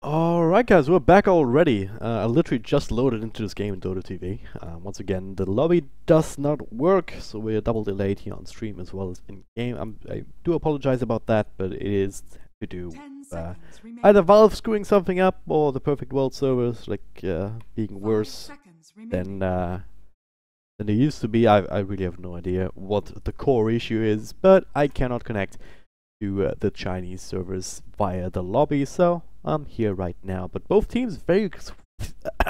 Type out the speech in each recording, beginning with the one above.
Alright guys, we're back already. I literally just loaded into this game in Dota TV. Once again, the lobby does not work, so we're double delayed here on stream as well as in game. I do apologize about that, but it is to do either Valve screwing something up or the Perfect World servers being worse than they used to be. I really have no idea what the core issue is, but I cannot connect to the Chinese servers via the lobby, so I'm here right now. But both teams very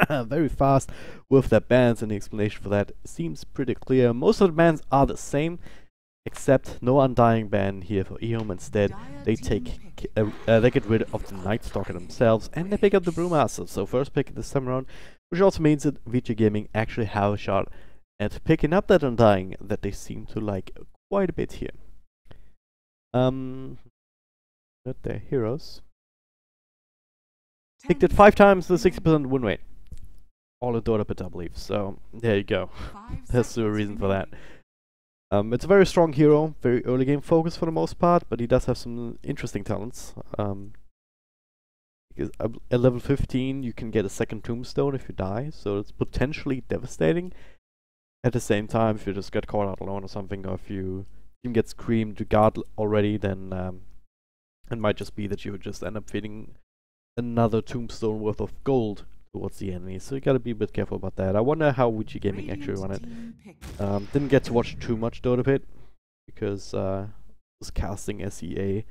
very fast with their bans, and the explanation for that seems pretty clear. Most of the bans are the same, except no Undying ban here for EHOME. Instead, they get rid of the Night Stalker themselves, and they pick up the Brewmaster. So first pick this time around, which also means that VG Gaming actually have a shot at picking up that Undying that they seem to like quite a bit here. Not their heroes. Picked it 5 times with 60% win rate. All in Dota pit, I believe. So there you go. There's a reason for that. It's a very strong hero, very early game focus for the most part, but he does have some interesting talents. Because at level 15 you can get a second tombstone if you die, so it's potentially devastating. At the same time, if you just get caught out alone or something, or if you team gets creamed to guard already, then it might just be that you would just end up feeding another tombstone worth of gold towards the enemy, so you gotta be a bit careful about that. I wonder how VG Gaming actually run it. Didn't get to watch too much Dota Pit because I was casting SEA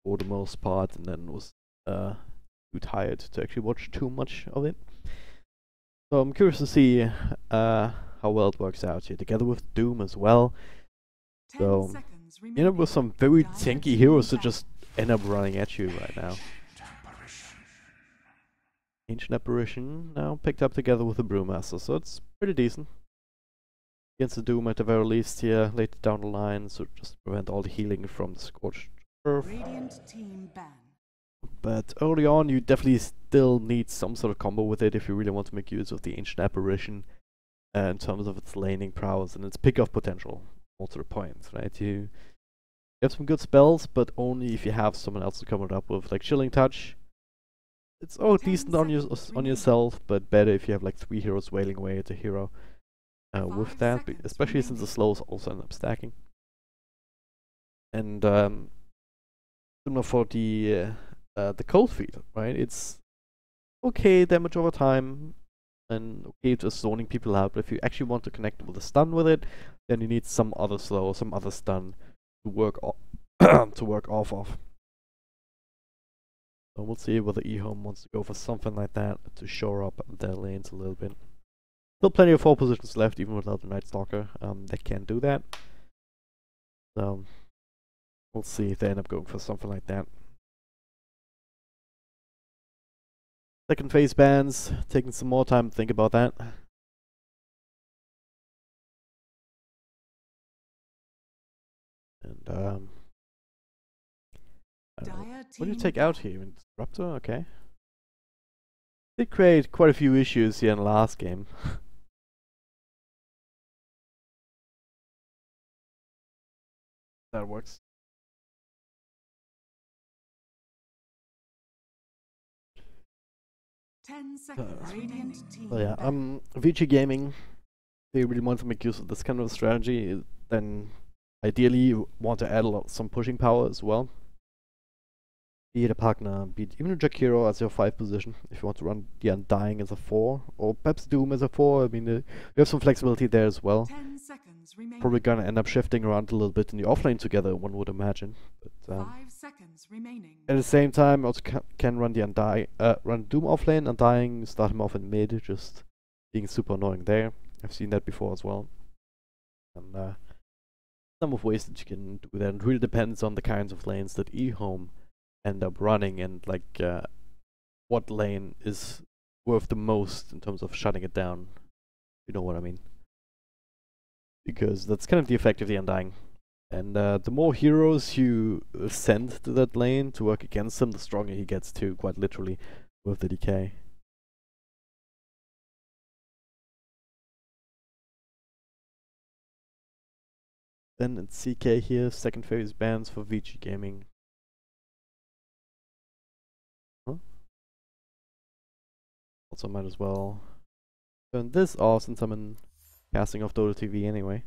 for the most part, and then was too tired to actually watch too much of it. So I'm curious to see how well it works out here, together with Doom as well. So, you know, with some very tanky heroes that just end up running at you right now. Ancient Apparition now picked up together with the Brewmaster, so it's pretty decent. Against the Doom at the very least here, later down the line, so just prevent all the healing from the Scorched Earth. But early on, you definitely still need some sort of combo with it if you really want to make use of the Ancient Apparition in terms of its laning prowess and its pick-off potential. More to the point, right? You have some good spells, but only if you have someone else to come it up with, like Chilling Touch. It's all decent on yourself, but better if you have like 3 heroes wailing away at a hero with that, especially since the slows also end up stacking. And similar for the Cold Feet, right? It's okay damage over time, and okay just zoning people out, but if you actually want to connect with a stun with it, then you need some other slow or some other stun to work off of. So we'll see whether EHOME wants to go for something like that to shore up their lanes a little bit. Still plenty of 4 positions left, even without the Night Stalker. They can do that. So we'll see if they end up going for something like that. Second phase bans, taking some more time to think about that. And what do you take out here? Disruptor? Okay. Did create quite a few issues here in the last game. That works. So yeah, VG Gaming, they really want to make use of this kind of strategy, then ideally you want to add some pushing power as well. Be it a partner, be it even a Jack Hero as your 5 position, if you want to run the Undying as a 4, or perhaps Doom as a 4. I mean, you have some flexibility there as well. Probably gonna end up shifting around a little bit in the offlane together, one would imagine. But, at the same time, also can run the run Doom offlane, Undying, start him off in mid, just being super annoying there. I've seen that before as well. And some of ways that you can do that. It really depends on the kinds of lanes that EHOME end up running, and like what lane is worth the most in terms of shutting it down. You know what I mean? Because that's kind of the effect of the Undying. And the more heroes you send to that lane to work against him, the stronger he gets too, quite literally, with the decay. Then it's CK here, second phase bans for VG Gaming. Huh? Also might as well turn this off since I'm in casting off Dota TV anyway.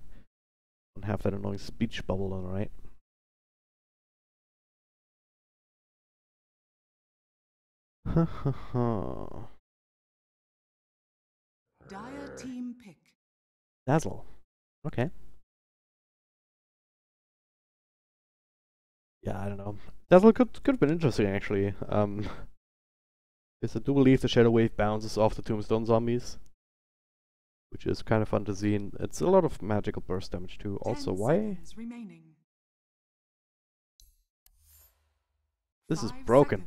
Don't have that annoying speech bubble on, right? Dire team pick. Dazzle. Okay. Yeah, I don't know. Dazzle could have been interesting actually. Because I do believe the Shadow Wave bounces off the Tombstone zombies, which is kind of fun to see, and it's a lot of magical burst damage too. Also, why? This is broken.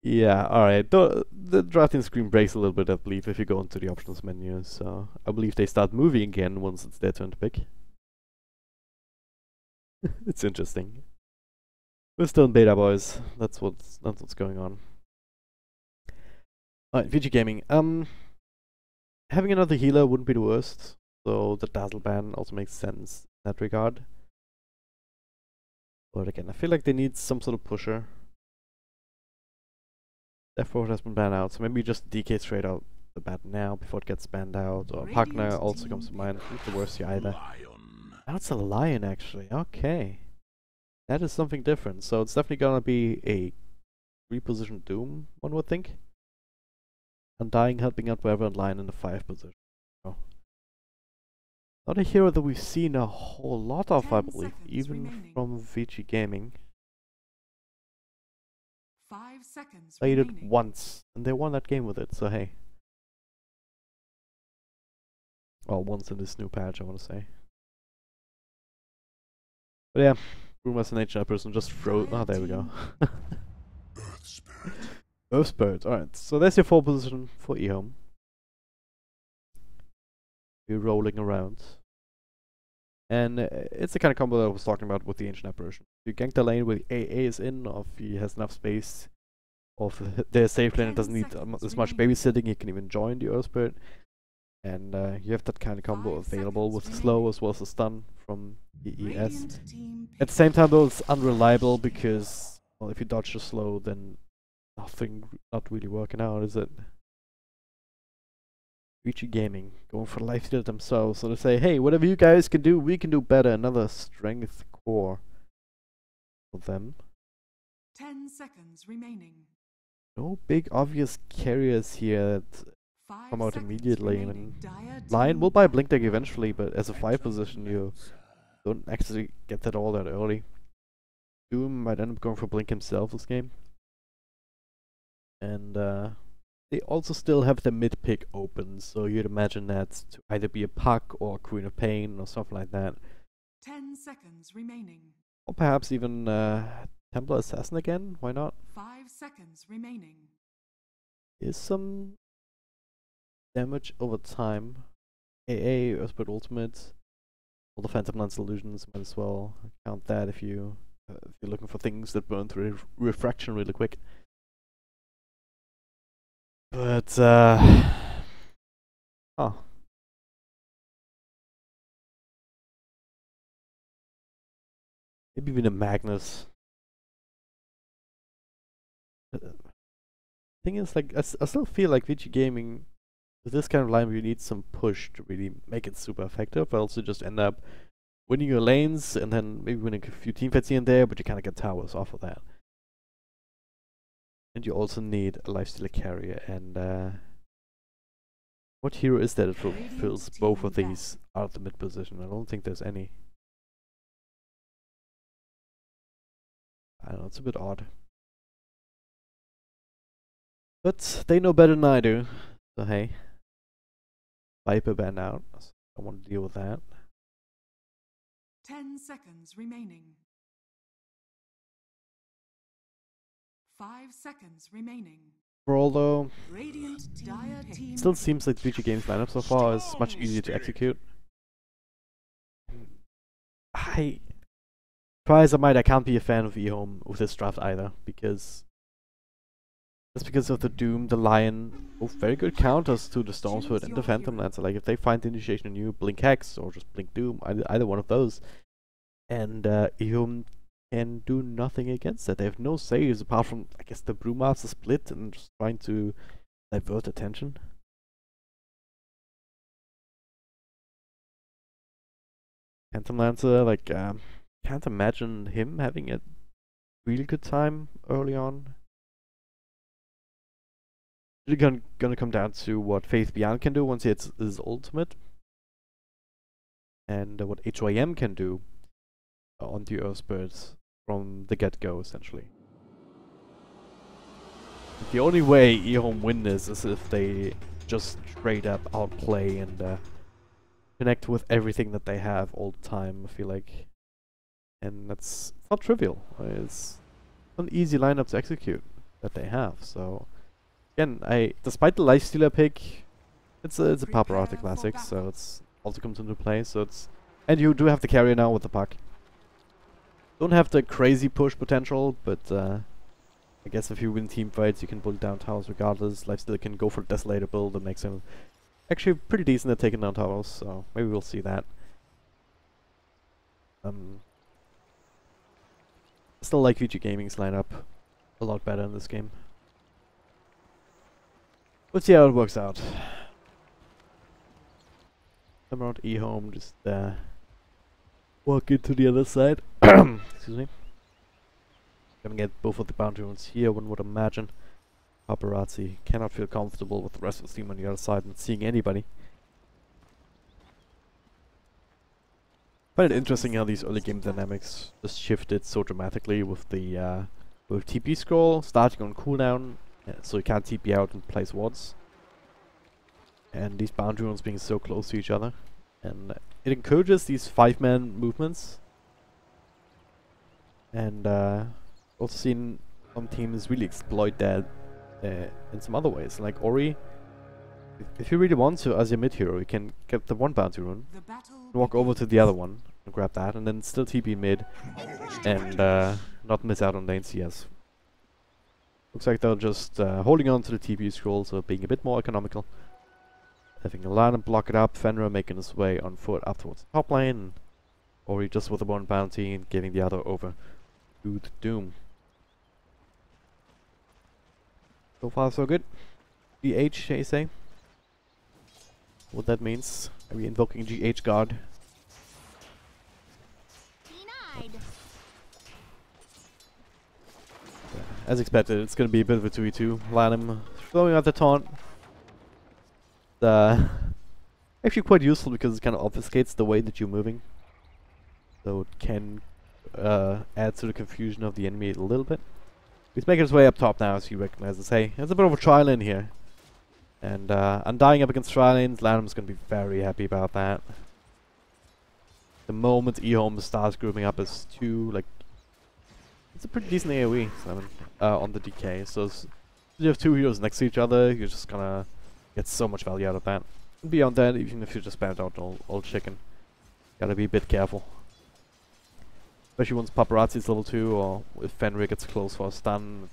Yeah, alright. The drafting screen breaks a little bit, I believe, if you go into the options menu, so I believe they start moving again once it's their turn to pick. It's interesting. We're still in beta, boys. That's what's going on. Alright, VG Gaming. Having another healer wouldn't be the worst, so the Dazzle ban also makes sense in that regard. But again, I feel like they need some sort of pusher. Therefore, it has been banned out, so maybe just DK straight out the bat now before it gets banned out. Or Pugna also comes to mind. Not the worst here either. That's a lion, actually. Okay. That is something different. So it's definitely gonna be a repositioned Doom, one would think. Undying helping out wherever lion in the 5 position. Oh. Not a hero that we've seen a whole lot of, I believe, even from VG Gaming. 5 seconds Played remaining. it once, and they won that game with it, so hey. Well, once in this new patch, I want to say. But yeah, Rumors and Nature person just froze. Oh, there we go. Earth Spirit. Alright, so there's your 4 position for EHOME. We're rolling around. And it's the kind of combo that I was talking about with the Ancient Apparition. You gank the lane with AA is in, or if he has enough space, or if there's safe lane and doesn't need as much babysitting, he can even join the Earth Spirit. And you have that kind of combo available with the slow as well as the stun from EES. At the same time though, it's unreliable because, well, if you dodge the slow, then not really working out, is it? VG Gaming, going for life steal themselves, so they say, hey, whatever you guys can do, we can do better. Another strength core for them. 10 seconds remaining. No big obvious carriers here that come out immediately. I mean, Lion will buy Blink Deck eventually, but as a 5 position, you don't actually get that all that early. Doom might end up going for Blink himself this game. And they also still have the mid pick open, so you'd imagine that to either be a Puck or Queen of Pain or something like that. 10 seconds remaining. Or perhaps even Templar Assassin again, why not? 5 seconds remaining. Is some damage over time. AA, Earthbird Ultimate, all the Phantom Lance Illusions, might as well count that if you're looking for things that burn through refraction really quick. But oh. Maybe even a Magnus. Thing is, like, I still feel like VG Gaming, with this kind of line, you need some push to really make it super effective, or else you just end up winning your lanes and then maybe winning a few teamfights here and there, but you kind of get towers off of that. And you also need a lifestealer carrier, and what hero is that that fulfills both of these out of the mid position? I don't think there's any. I don't know, it's a bit odd. But they know better than I do, so hey. Viper ban out, so I want to deal with that. 10 seconds remaining. 5 seconds remaining. Overall though, Dire team still seems like VG Games lineup so far is much easier to execute. Try as I might, I can't be a fan of EHOME with this draft either, because just because of the Doom, the Lion, both very good counters to the Stormsword and the Phantom Lancer. Like if they find the initiation anew, Blink Hex or just Blink Doom, either one of those, and EHOME can do nothing against it. They have no saves apart from, I guess, the Brewmaster split and just trying to divert attention. Phantom Lancer, like, can't imagine him having a really good time early on. Really gonna come down to what Faith Beyond can do once he hits his ultimate, and what HOM can do on the Earth Spirits from the get-go, essentially. The only way EHOME win this is if they just straight up outplay and connect with everything that they have all the time, I feel like. And that's not trivial. It's an easy lineup to execute that they have, so... Again, despite the Lifestealer pick, it's a Paparazzi classic, so it's also comes into play, so it's... And you do have the carrier now with the puck. Don't have the crazy push potential, but I guess if you win team fights, you can pull down towers regardless. Lifestealer can go for the Desolator build that makes him actually pretty decent at taking down towers, so maybe we'll see that. Still like VG Gaming's lineup a lot better in this game. Let's see how it works out. Come around EHOME, just walk into the other side. Excuse me. Gonna get both of the bounty runes here, one would imagine. Paparazzi cannot feel comfortable with the rest of the team on the other side and seeing anybody. Find it interesting how these early game dynamics just shifted so dramatically with the with TP scroll starting on cooldown, so you can't TP out and place wards. And these boundary runes being so close to each other. And it encourages these 5-man movements. And also seen some teams really exploit that in some other ways. Like Ori, if you really want to, as your mid hero, you can get the one bounty rune, walk over to the other one and grab that, and then still TP mid and not miss out on lane CS. Looks like they're just holding on to the TP scroll, so being a bit more economical. Having a line and block it up, Fenrir making his way on foot up towards the top lane, Ori just with the one bounty and giving the other over to the Doom. So far so good. GH, I say. What that means. Are we invoking GH God? As expected, it's gonna be a bit of a 2v2. Lanham throwing out the taunt. Actually quite useful because it kind of obfuscates the way that you're moving. So it can add to the confusion of the enemy a little bit. He's making his way up top now, as he recognizes. Hey, there's a bit of a trial in here. And Undying up against trial lanes, Lanham's gonna be very happy about that. The moment EHOME starts grouping up as two, like, it's a pretty decent AoE on the DK. So if you have two heroes next to each other, you're just gonna get so much value out of that. And beyond that, even if you just spammed out old chicken, gotta be a bit careful. Especially once Paparazzi's level 2, or if Fenrir gets close for a stun.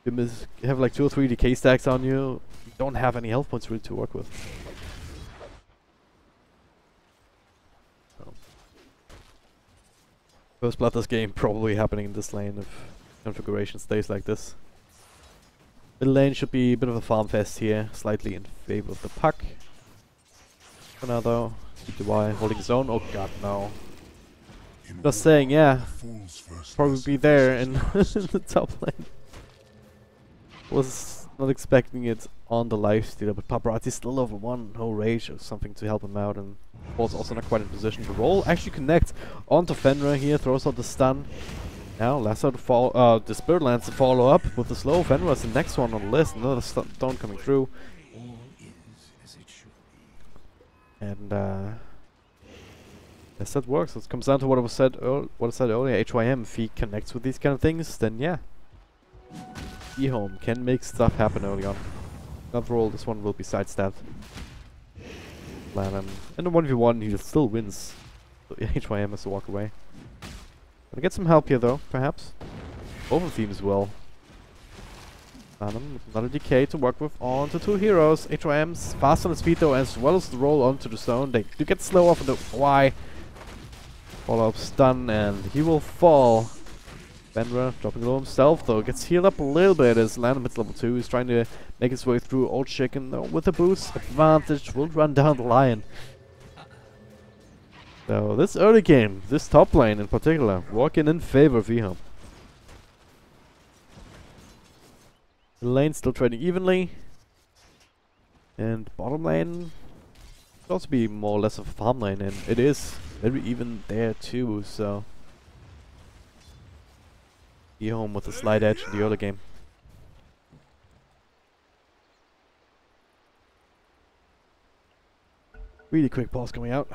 You have like 2 or 3 DK stacks on you, you don't have any health points really to work with. So. First blood this game probably happening in this lane if configuration stays like this. Middle lane should be a bit of a farm fest here, slightly in favor of the puck. For now though, CTY holding his own. Oh god, no. Just saying, yeah, probably be there in the top lane. Was not expecting it on the Lifestealer, but Paparazzi's still over 1, no rage or something to help him out, and was also not quite in position to roll. Actually connects onto Fenrir here, throws out the stun. Now Lasso to the Spirit Lance to follow up with the slow. Fenrir is the next one on the list, another stone coming through. And yes, that works. It comes down to what I said earlier. HYM, if he connects with these kind of things, then yeah. EHOME can make stuff happen early on. After all, this one will be sidestepped. Lanham. In the 1v1, he still wins. So HYM has to walk away. Gonna get some help here though, perhaps. Both teams will. Lanham, another DK to work with onto 2 heroes. HYM's fast on his feet though, as well as the roll onto the stone. They do get slow off of the Y. Follow-up stun, and he will fall. Fenrir dropping low himself, though, gets healed up a little bit as Landon hits level 2. He's trying to make his way through Old Chicken, though, with a boost advantage. Will run down the Lion. So, this early game, this top lane in particular, working in favor of EHOME. The lane still trading evenly. And bottom lane should also be more or less of a farm lane, and it is very even there too, so EHOME with a slight edge in the early game. Really quick pause coming out.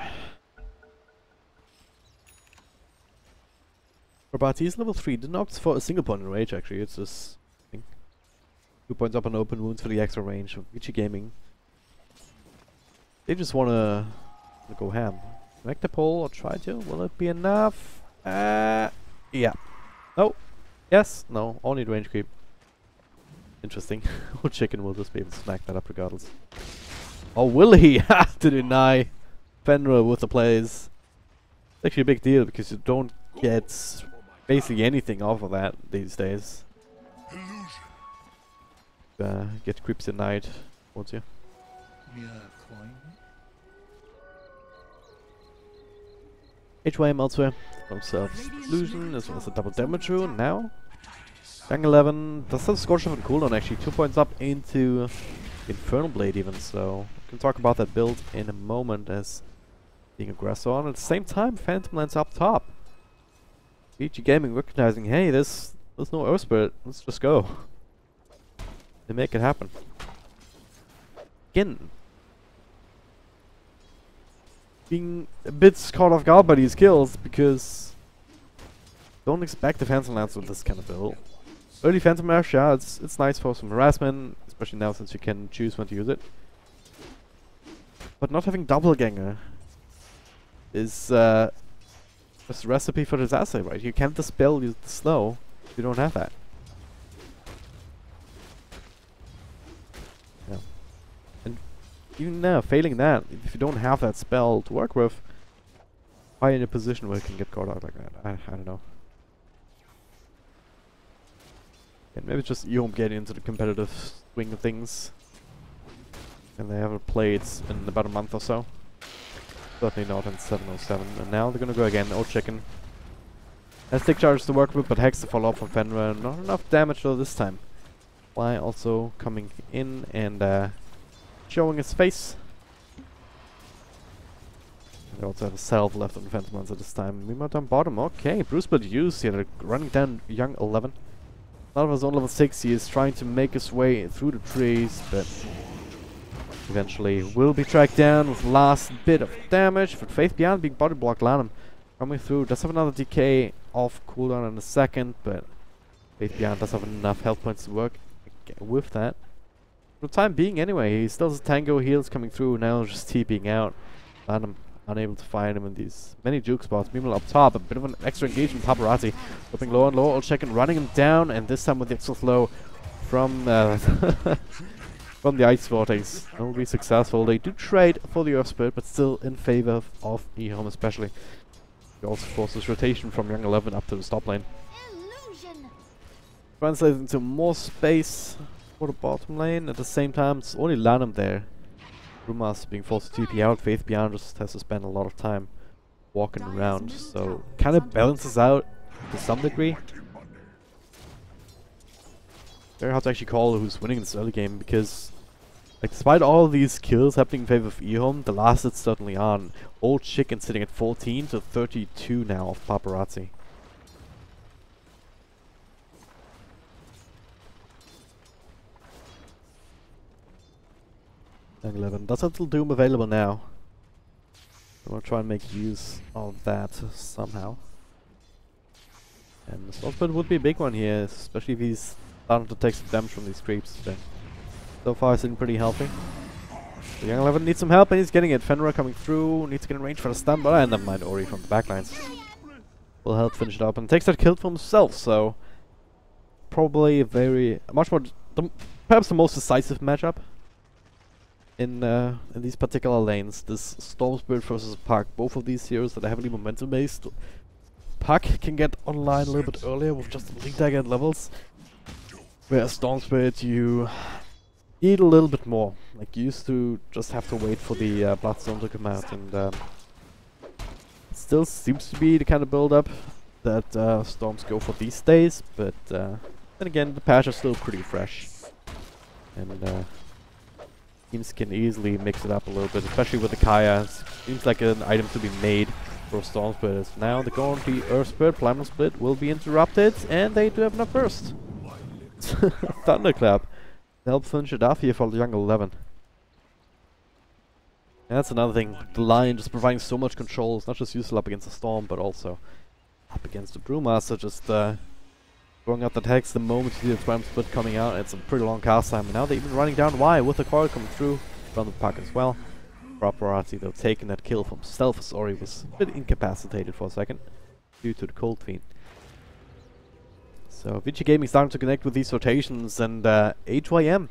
Rabati is level 3, didn't opt for a single point in rage actually, it's just 2 points up on open wounds for the extra range of VG Gaming. They just wanna go ham. Connect the pole or try to. Will it be enough? Yeah. No. Yes. No. Only range creep. Interesting. Old Chicken will just be able to smack that up regardless. Or will he have to deny Fenrir with the plays? It's actually a big deal because you don't get basically anything off of that these days. Get creeps denied, won't you? HYM elsewhere. Themselves illusion as well as a double damage rune now. Young 11 does have Scorch on cooldown actually, 2 points up into Infernal Blade even, so we can talk about that build in a moment as being aggressor on. At the same time, Phantom lands up top. VG Gaming recognizing, hey, there's no Earth Spirit, let's just go. They make it happen. Again, being a bit caught off guard by these kills because don't expect the Phantom Lance with this kind of build. Early Phantom Ash, yeah, it's nice for some harassment, especially now since you can choose when to use it. But not having Doppelganger is just a recipe for disaster, right? You can't dispel the slow if you don't have that. Yeah. And even now, failing that, if you don't have that spell to work with, why in a position where you can get caught out like that? I don't know. And maybe it's just EHOME getting into the competitive swing of things. And they haven't played in about a month or so. Certainly not in 707. And now they're gonna go again. Old Chicken has stick charge to work with, but Hex to follow up from Fenrir. Not enough damage though this time. Why also coming in and showing his face. They also have a self left on the Phantom Lancer this time. Mimo down bottom. Okay, Bruce but used here, running down young 11. Out of his own level 6, he is trying to make his way through the trees, but eventually will be tracked down with last bit of damage. But Faith Beyond being body blocked, Lanham coming through. Does have another DK off cooldown in a second, but Faith Beyond does have enough health points to work with that. For the time being anyway, he still has Tango heals coming through, now just TPing out. Lanham unable to find him in these many juke spots. Meanwhile up top, a bit of an extra engagement. Paparazzi dropping low and low. Old Chicken running him down, and this time with the extra flow from from the Ice Vortex. Will be successful. They do trade for the Earth Spirit, but still in favor of EHOME especially. He also forces rotation from Young 11 up to the top lane. Translates into more space for the bottom lane. At the same time, it's only Lanham there. Rumas being forced to TP out. Faith Beyond just has to spend a lot of time walking around, so kind of balances out to some degree. Very hard to actually call who's winning this early game because, like, despite all these kills happening in favor of EHOME, the last it's certainly on. Old Chicken sitting at 14 to 32 now of Paparazzi. Young 11 does have little Doom available now. I'm gonna try and make use of that somehow. And the Soul Split would be a big one here, especially if he's starting to take some damage from these creeps. Then so far it's been pretty healthy. The Young 11 needs some help and he's getting it. Fenrir coming through, needs to get in range for the stun, but never mind, Ori from the backlines will help finish it up and takes that kill for himself, so probably a very much more perhaps the most decisive matchup. in these particular lanes. This Storm Spirit versus Puck, both of these heroes that are heavily momentum based. Puck can get online a little bit earlier with just the Link Dagger levels, whereas Storm Spirit you need a little bit more. Like you used to just have to wait for the Bloodstone to come out, and still seems to be the kind of build up that Storms go for these days, but then again the patch is still pretty fresh, and teams can easily mix it up a little bit, especially with the Kaya. It seems like an item to be made for Storm Spirit. Now the go on the Earth Spirit Platinum Split will be interrupted, and they do have enough burst. Thunderclap. Help finish it off here for the Jungle 11. And that's another thing. The Lion just providing so much control. It's not just useful up against the Storm, but also up against the Brewmaster. Just throwing out the attacks the moment you see the Platinum Split coming out. It's a pretty long cast time. And now they're even running down Y with the coil coming through from the Puck as well. Paparazzi though taking that kill from stealth as Ori was a bit incapacitated for a second due to the Cold Fiend. So VG Gaming starting to connect with these rotations, and HYM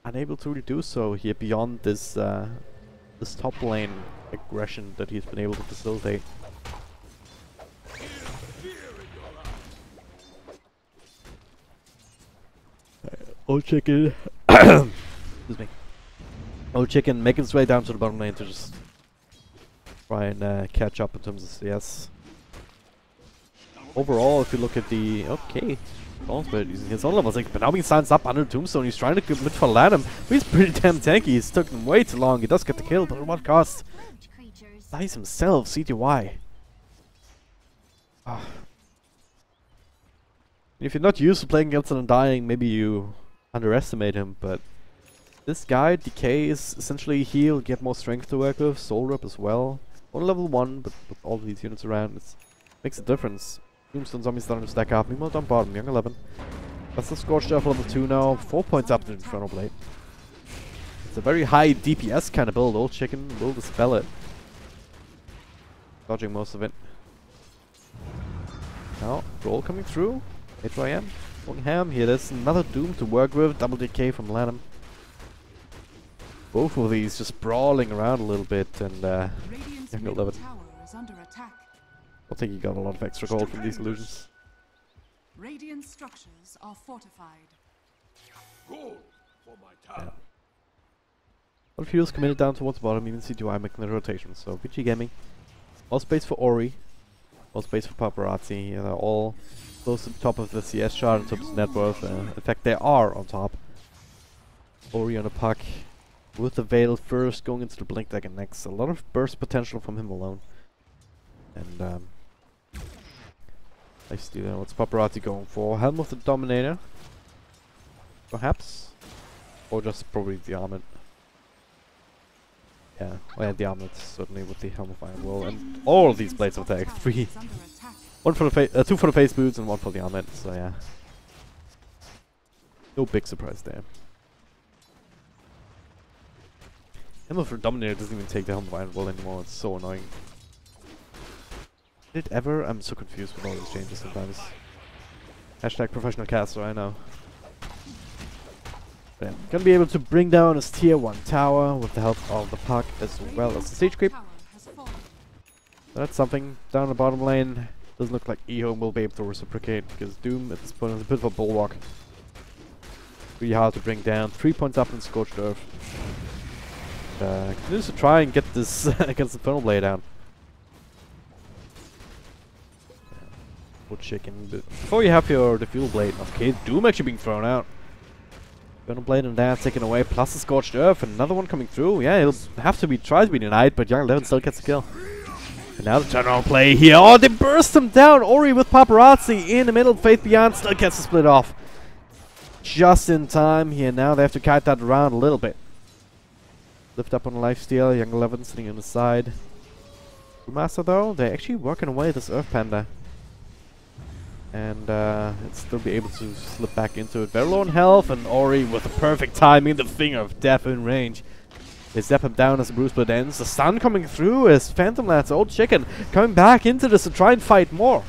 unable to really do so here beyond this this top lane aggression that he's been able to facilitate. Old Chicken excuse me. Old Chicken making its way down to the bottom lane to just try and catch up in terms of CS. Overall, if you look at the... Okay, Stormspirit using his own level 6, but now he stands up under Tombstone. He's trying to commit for Lanham. He's pretty damn tanky. He's took him way too long. He does get the kill, but at what cost? Dies himself, CTY. If you're not used to playing against an Undying, maybe you underestimate him, but this guy, Decay, is essentially heal, get more strength to work with, soul rep as well. On level 1, but with all of these units around, it makes a difference. Tombstone zombies starting to stack up. Meanwhile down bottom, Young 11. That's the Scorched Earth level 2 now, 4 points up to the Infernal Blade. It's a very high DPS kind of build. Old Chicken will dispel it. Dodging most of it. Now, roll coming through. HYM, going ham here. There's another Doom to work with. Double decay from Lanham. Both of these just brawling around a little bit, and Young 11. I think he got a lot of extra gold from these illusions. Radiant structures are fortified. Gold for my tower. Yeah. A lot of heroes committed down towards the bottom, even CTY making the rotation. So VG Gaming, more space for Ori, more space for Paparazzi. Yeah, they're all close to the top of the CS chart in terms of net worth. In fact, they are on top. Ori on a Puck with the Veil first, going into the Blink Dagger next. A lot of burst potential from him alone. And I see what's Paparazzi going for? Helm of the Dominator, perhaps, or just probably the Armament. Yeah, well, yeah, the Armament certainly with the Helm of Iron Will, and all of these blades of attack. 3, 1 for the 2 for the face boots and 1 for the Armament. So yeah, no big surprise there. Helm of the Dominator doesn't even take the Helm of Iron Will anymore. It's so annoying. Did it ever? I'm so confused with all these changes sometimes. Hashtag professional caster, I know. But yeah, gonna be able to bring down his tier 1 tower with the help of the Puck as well as the stage creep. So that's something. Down the bottom lane, doesn't look like EHOME will be able to reciprocate, because Doom at this point is a bit of a bulwark. Really hard to bring down. 3 points up in Scorched Earth. Continues to try and get this against the Infernal Blade down. Chicken. But before you have the Fuel Blade, okay, Doom actually being thrown out. Infernal Blade and that taken away, plus the Scorched Earth, and another one coming through. Yeah, it'll have to be try to be denied, but Young 11 still gets the kill. And now the turnaround play here. Oh, they burst him down. Ori with Paparazzi in the middle. Faith Beyond still gets the split off. Just in time here. Now they have to kite that around a little bit. Lift up on lifesteal. Young 11 sitting on the side. Master though, they're actually working away this Earth Panda. And it'll still be able to slip back into it. Very low on health, and Ori with the perfect timing, the finger of death in range. They zap him down as the Bruce Split ends. The stun coming through as Phantom Lance, Old Chicken, coming back into this to try and fight more.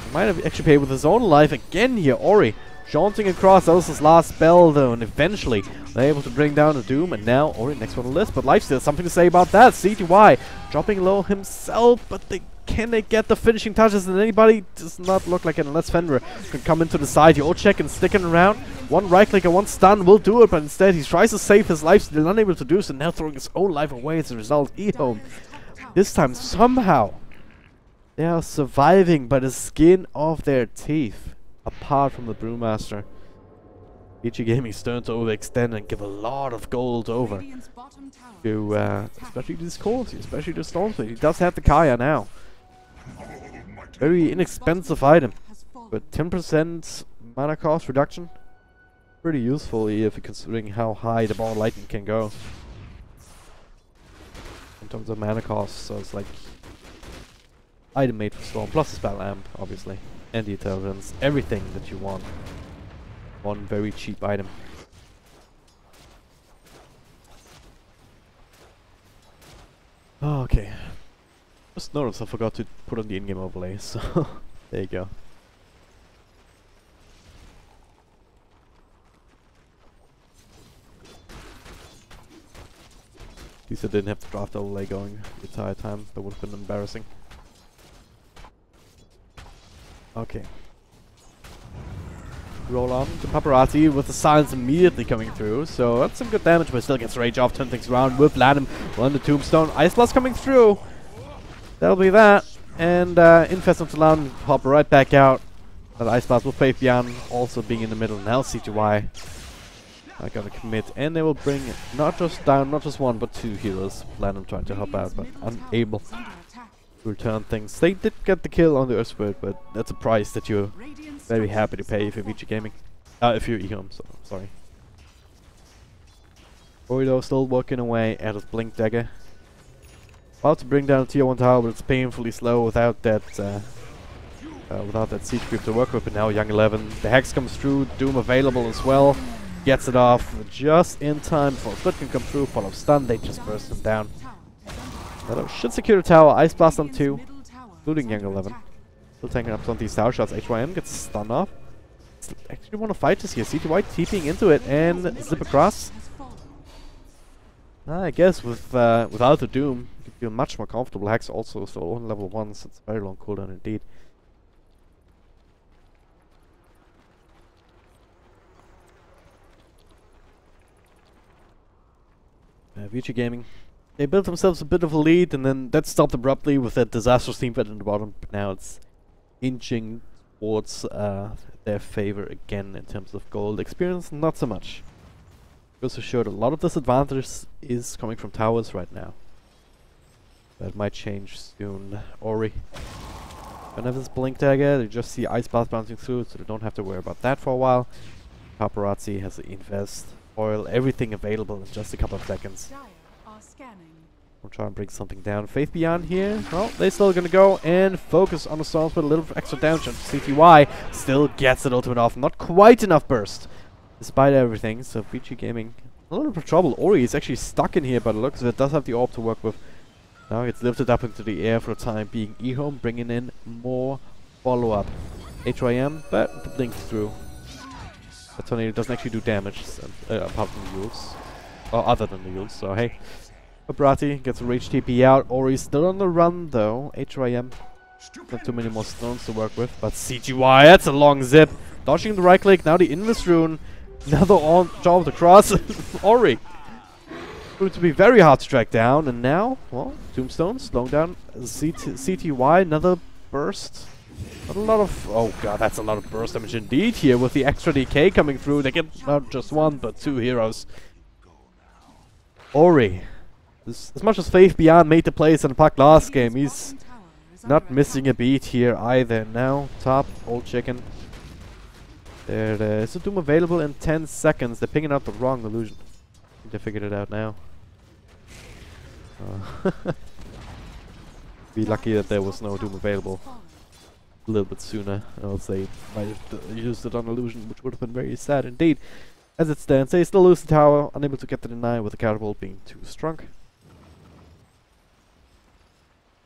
He might have actually paid with his own life again here. Ori jaunting across. That was his last spell though, and eventually they're able to bring down a Doom, and now Ori next on the list. But Lifesteal, something to say about that. CTY dropping low himself, but can they get the finishing touches? And anybody does not look like it unless Fenrir can come into the side. You all check and sticking around. One right click and one stun will do it, but instead he tries to save his life, still unable to do so, now throwing his own life away as a result. EHOME, this time somehow they are surviving by the skin of their teeth, apart from the Brewmaster. VG Gaming starting to overextend and give a lot of gold over to especially this Corsi, especially the Stormspeed. He does have the Kaya now. Very inexpensive item, but 10% mana cost reduction. Pretty useful if you're considering how high the ball lightning can go in terms of mana cost. So it's like item made for Storm, plus the spell amp, obviously, and the intelligence, everything that you want. One very cheap item. Okay. Just noticed I forgot to put on the in-game overlay, so there you go. At least I didn't have the draft overlay going the entire time. That would have been embarrassing. Okay. Roll on to Paparazzi with the silence immediately coming through, so that's some good damage, but still gets Rage off, turn things around with Lanham on the Tombstone. Ice Blast coming through. That'll be that. And Infest onto Lanham, hop right back out. That Ice Blast will Faith Beyond also being in the middle. Now CTY I gotta commit, and they will bring not just down, not just one, but two heroes. Lanham trying to help out, but unable to return things. They did get the kill on the Earthspirit, but that's a price that you're very happy to pay if you're VG Gaming. If you're EHOME, so sorry. Orido still working away at his Blink Dagger. About to bring down a tier 1 tower, but it's painfully slow without that siege creep to work with. But now Young 11, the Hex comes through, Doom available as well. Gets it off just in time before Split can come through, follow stun, they just burst him down. That should secure the tower, Ice Blast on 2, including Young 11. Still taking up some of these tower shots. HYM gets stunned off. Actually want to fight this here. CTY TPing into it and zip across. I guess with without the Doom, you can feel much more comfortable. Hex also still on level 1, so it's a very long cooldown indeed. VG Gaming, they built themselves a bit of a lead, and then that stopped abruptly with that disastrous team fight in the bottom. But now it's inching towards their favor again in terms of gold. Experience, not so much. Also showed a lot of disadvantage is coming from towers right now. That might change soon. Ori don't have this Blink Dagger, they just see Ice Blast bouncing through, so they don't have to worry about that for a while. Paparazzi has the Invest, Oil, everything available in just a couple of seconds. We'll try and bring something down. Faith Beyond here. Well, they're still gonna go and focus on the storms with a little extra damage. And CTY still gets it ultimate off. Not quite enough burst, despite everything. So VG Gaming a little bit of trouble. Ori is actually stuck in here, but it looks as if it does have the orb to work with. Now it's lifted up into the air for the time being. EHOME bringing in more follow-up. HYM, but the blink through. The tornado doesn't actually do damage, apart from the Yules. Or other than the Yules, so hey. Paparazzi gets a Rage TP out. Ori's still on the run though. HYM, not too many more stones to work with. But CGY, that's a long zip. Dodging the right click, now the Invis rune. Another on jaw of the cross. Ori. Proved to be very hard to track down. And now, well, Tombstone slowing down CTY. Another burst. Not a lot of... Oh god, that's a lot of burst damage indeed here with the extra DK coming through. They get not just one, but two heroes. Ori. As much as Faith Beyond made the plays in the puck last game, he's not missing a beat here either. Now, top, old chicken. There it is. A Doom available in 10 seconds. They're picking out the wrong illusion. I think they figured it out now. Be lucky that there was no Doom available a little bit sooner. Else they might have used it on illusion, which would have been very sad indeed. As it stands, they still lose the tower, unable to get the deny with the catapult being too strong.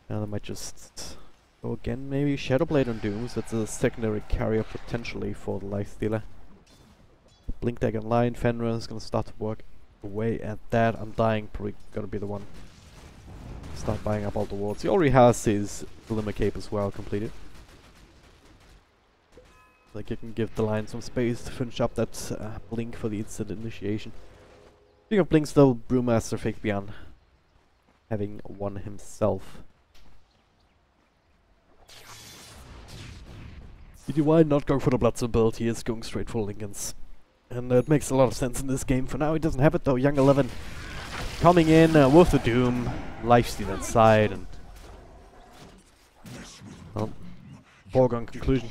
Now they might just go again, maybe Shadowblade on Dooms. That's a secondary carrier potentially for the Lifestealer. Blink Deck online. Fenrir is gonna start to work away at that. I'm dying, probably gonna be the one. Start buying up all the wards. He already has his Glimmer Cape as well completed. Like you can give the line some space to finish up that blink for the instant initiation. Speaking of blinks though, Brewmaster faked beyond having one himself. EDY not going for the Bloodstone build, he is going straight for Lincolns. And that makes a lot of sense in this game. For now he doesn't have it though. Young 11 coming in with the Doom, lifesteal inside, and well, foregone conclusion.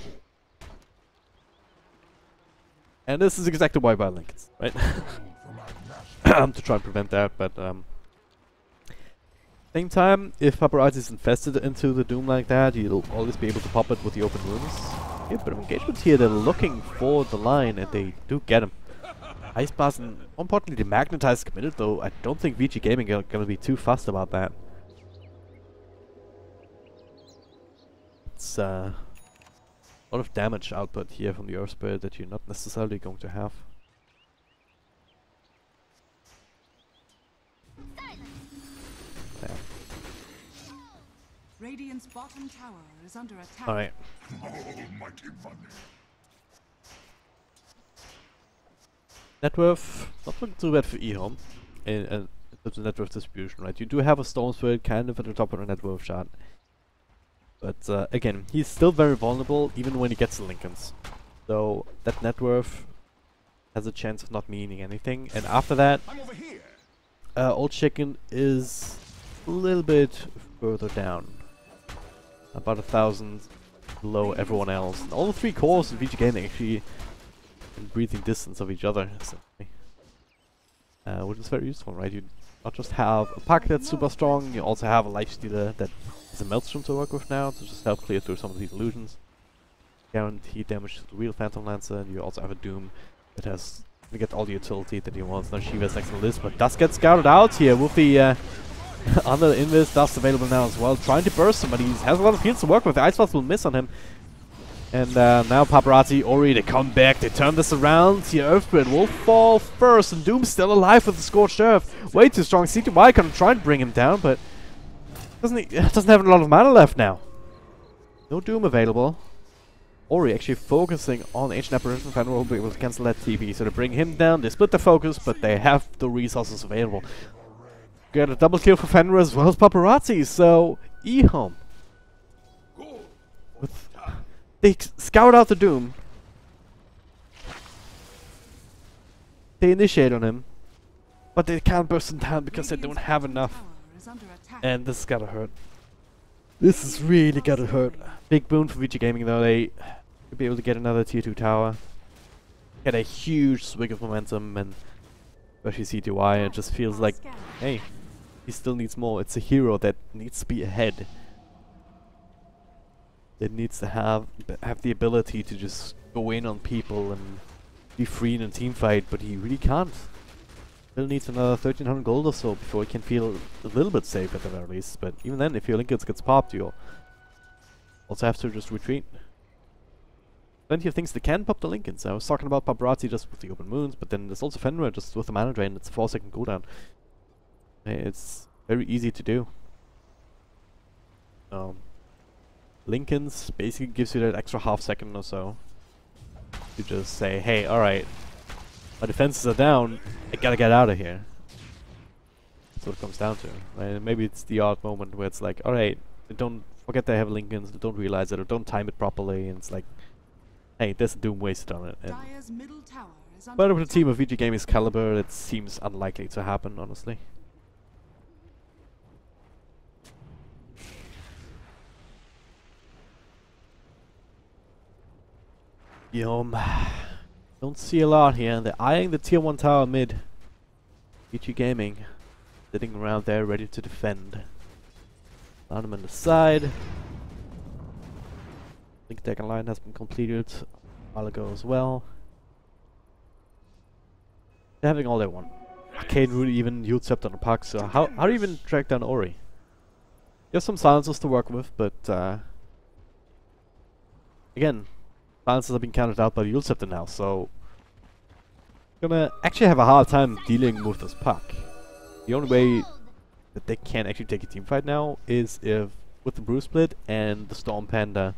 And this is exactly why I buy Lincolns, right? To try and prevent that, but same time, if Paparazzi is infested into the Doom like that, you'll always be able to pop it with the open wounds. Yeah, but engagement here, they're looking for the line, and they do get him. Ice Blast, and more importantly, the Magnetize is committed, though I don't think VG Gaming are gonna be too fussed about that. It's a lot of damage output here from the Earth Spirit that you're not necessarily going to have. Yeah. Radiant's bottom tower is under attack. Alright. Almighty money. Net worth, not looking too bad for EHOME in terms of net worth distribution, right? You do have a Storm Spirit kind of at the top of the net worth chart. But again, he's still very vulnerable even when he gets the Lincolns. So that net worth has a chance of not meaning anything. And after that, Old Chicken is a little bit further down. About 1,000 below everyone else. And all the three cores in VG Gaming actually in breathing distance of each other, which is very useful, right? You not just have a pack that's super strong, you also have a lifestealer that has a Maelstrom to work with now to just help clear through some of these illusions. Guaranteed damage to the real Phantom Lancer, and you also have a Doom that has to get all the utility that he wants. Now Shiva's next on the list, but does get scouted out here with the under the Invis. Dust available now as well, trying to burst him, but he has a lot of heals to work with. The Ice Blast will miss on him. And now Paparazzi, Ori, they come back, they turn this around. Here Earthbird will fall first, and Doom's still alive with the Scorched Earth. Way too strong. CTY gonna try and bring him down, but doesn't have a lot of mana left now. No Doom available. Ori actually focusing on Ancient Apparition. Fenrir will be able to cancel that TP, so to bring him down, they split the focus, but they have the resources available. Get a double kill for Fenrir as well as Paparazzi, so EHOME. They scout out the Doom. They initiate on him, but they can't burst him down because they don't have enough. And this is gotta hurt. This is really gotta hurt. Big boon for VG Gaming though. They could be able to get another tier 2 tower. Get a huge swig of momentum, and especially CTY, it just feels like, hey, he still needs more. It's a hero that needs to be ahead. It needs to have the ability to just go in on people and be free in a team fight, but he really can't. Still needs another 1,300 gold or so before he can feel a little bit safe at the very least. But even then, if your Lincolns gets popped, you'll also have to just retreat. Plenty of things that can pop the Lincolns. I was talking about Paparazzi just with the open moons, but then there's also Fenrir just with the mana drain. It's a 4-second cooldown. It's very easy to do. Lincolns basically gives you that extra half second or so to just say, hey, alright, my defenses are down, I gotta get out of here. That's what it comes down to, right? And maybe it's the odd moment where it's like, alright, don't forget they have Lincolns, they don't realize it, or don't time it properly, and it's like, hey, there's a Doom wasted on it. And but with a team of VG Gaming's caliber, it seems unlikely to happen, honestly. Don't see a lot here. They're eyeing the tier 1 tower mid. VG Gaming sitting around there ready to defend. Found him on the side. Link deck line has been completed a while ago as well. They're having all they want. Arcane Root even Youth Scepter on the puck, so how do you even track down Ori? You have some silencers to work with, but again, silencers have been counted out by the Youth Scepter now, so gonna actually have a hard time dealing with this puck. The only way that they can actually take a team fight now is if with the Bruce Split and the Storm Panda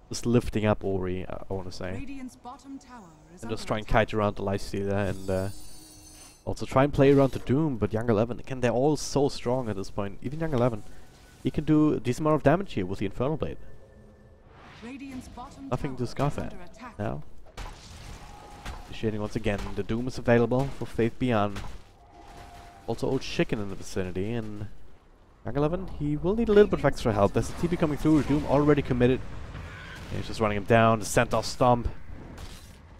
just lifting up Ori, I want to say. Radiant's bottom tower is And just under try and attack. kite around the Lifestealer and also try and play around the Doom, but Young 11, again, they're all so strong at this point. Even Young 11, he can do a decent amount of damage here with the Infernal Blade. Radiant's bottom Nothing to tower scoff is at under attack. now. Initiating once again, the Doom is available for Faith Beyond. Also Old Chicken in the vicinity, and Young 11, he will need a little bit of extra help. There's a TP coming through, Doom already committed. And he's just running him down, the Centaur Stomp.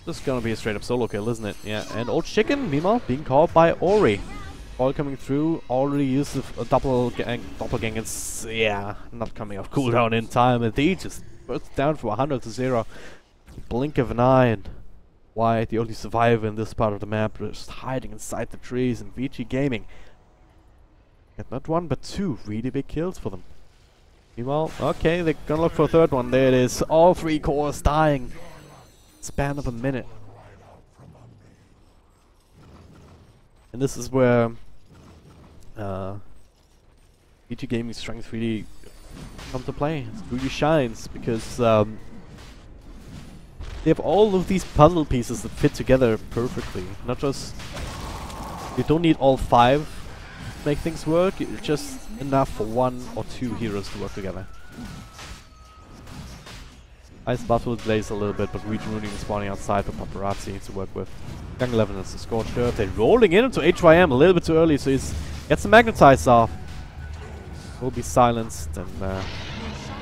This is gonna be a straight up solo kill, isn't it? Yeah, and Old Chicken, meanwhile, being caught by Ori. All coming through, already used a doppelgang, it's, yeah, not coming off cooldown in time, and they just burst down from 100 to 0. Blink of an eye, and Wyatt, the only survivor in this part of the map, just hiding inside the trees, and VG Gaming get not one, but two really big kills for them. Meanwhile, okay, they're gonna look for a third one, there it is, all three cores dying. Span of a minute. And this is where VG Gaming's strength really come to play. It really shines because they have all of these puzzle pieces that fit together perfectly. Not just you don't need all five to make things work. It's just enough for one or two heroes to work together. Ice Buffalo delays a little bit, but Region Ruining is spawning outside for Paparazzi to work with. Young 11 is the Scorched Earth. They're rolling in into HYM a little bit too early, so he's gets the Magnetize off. Will be silenced, and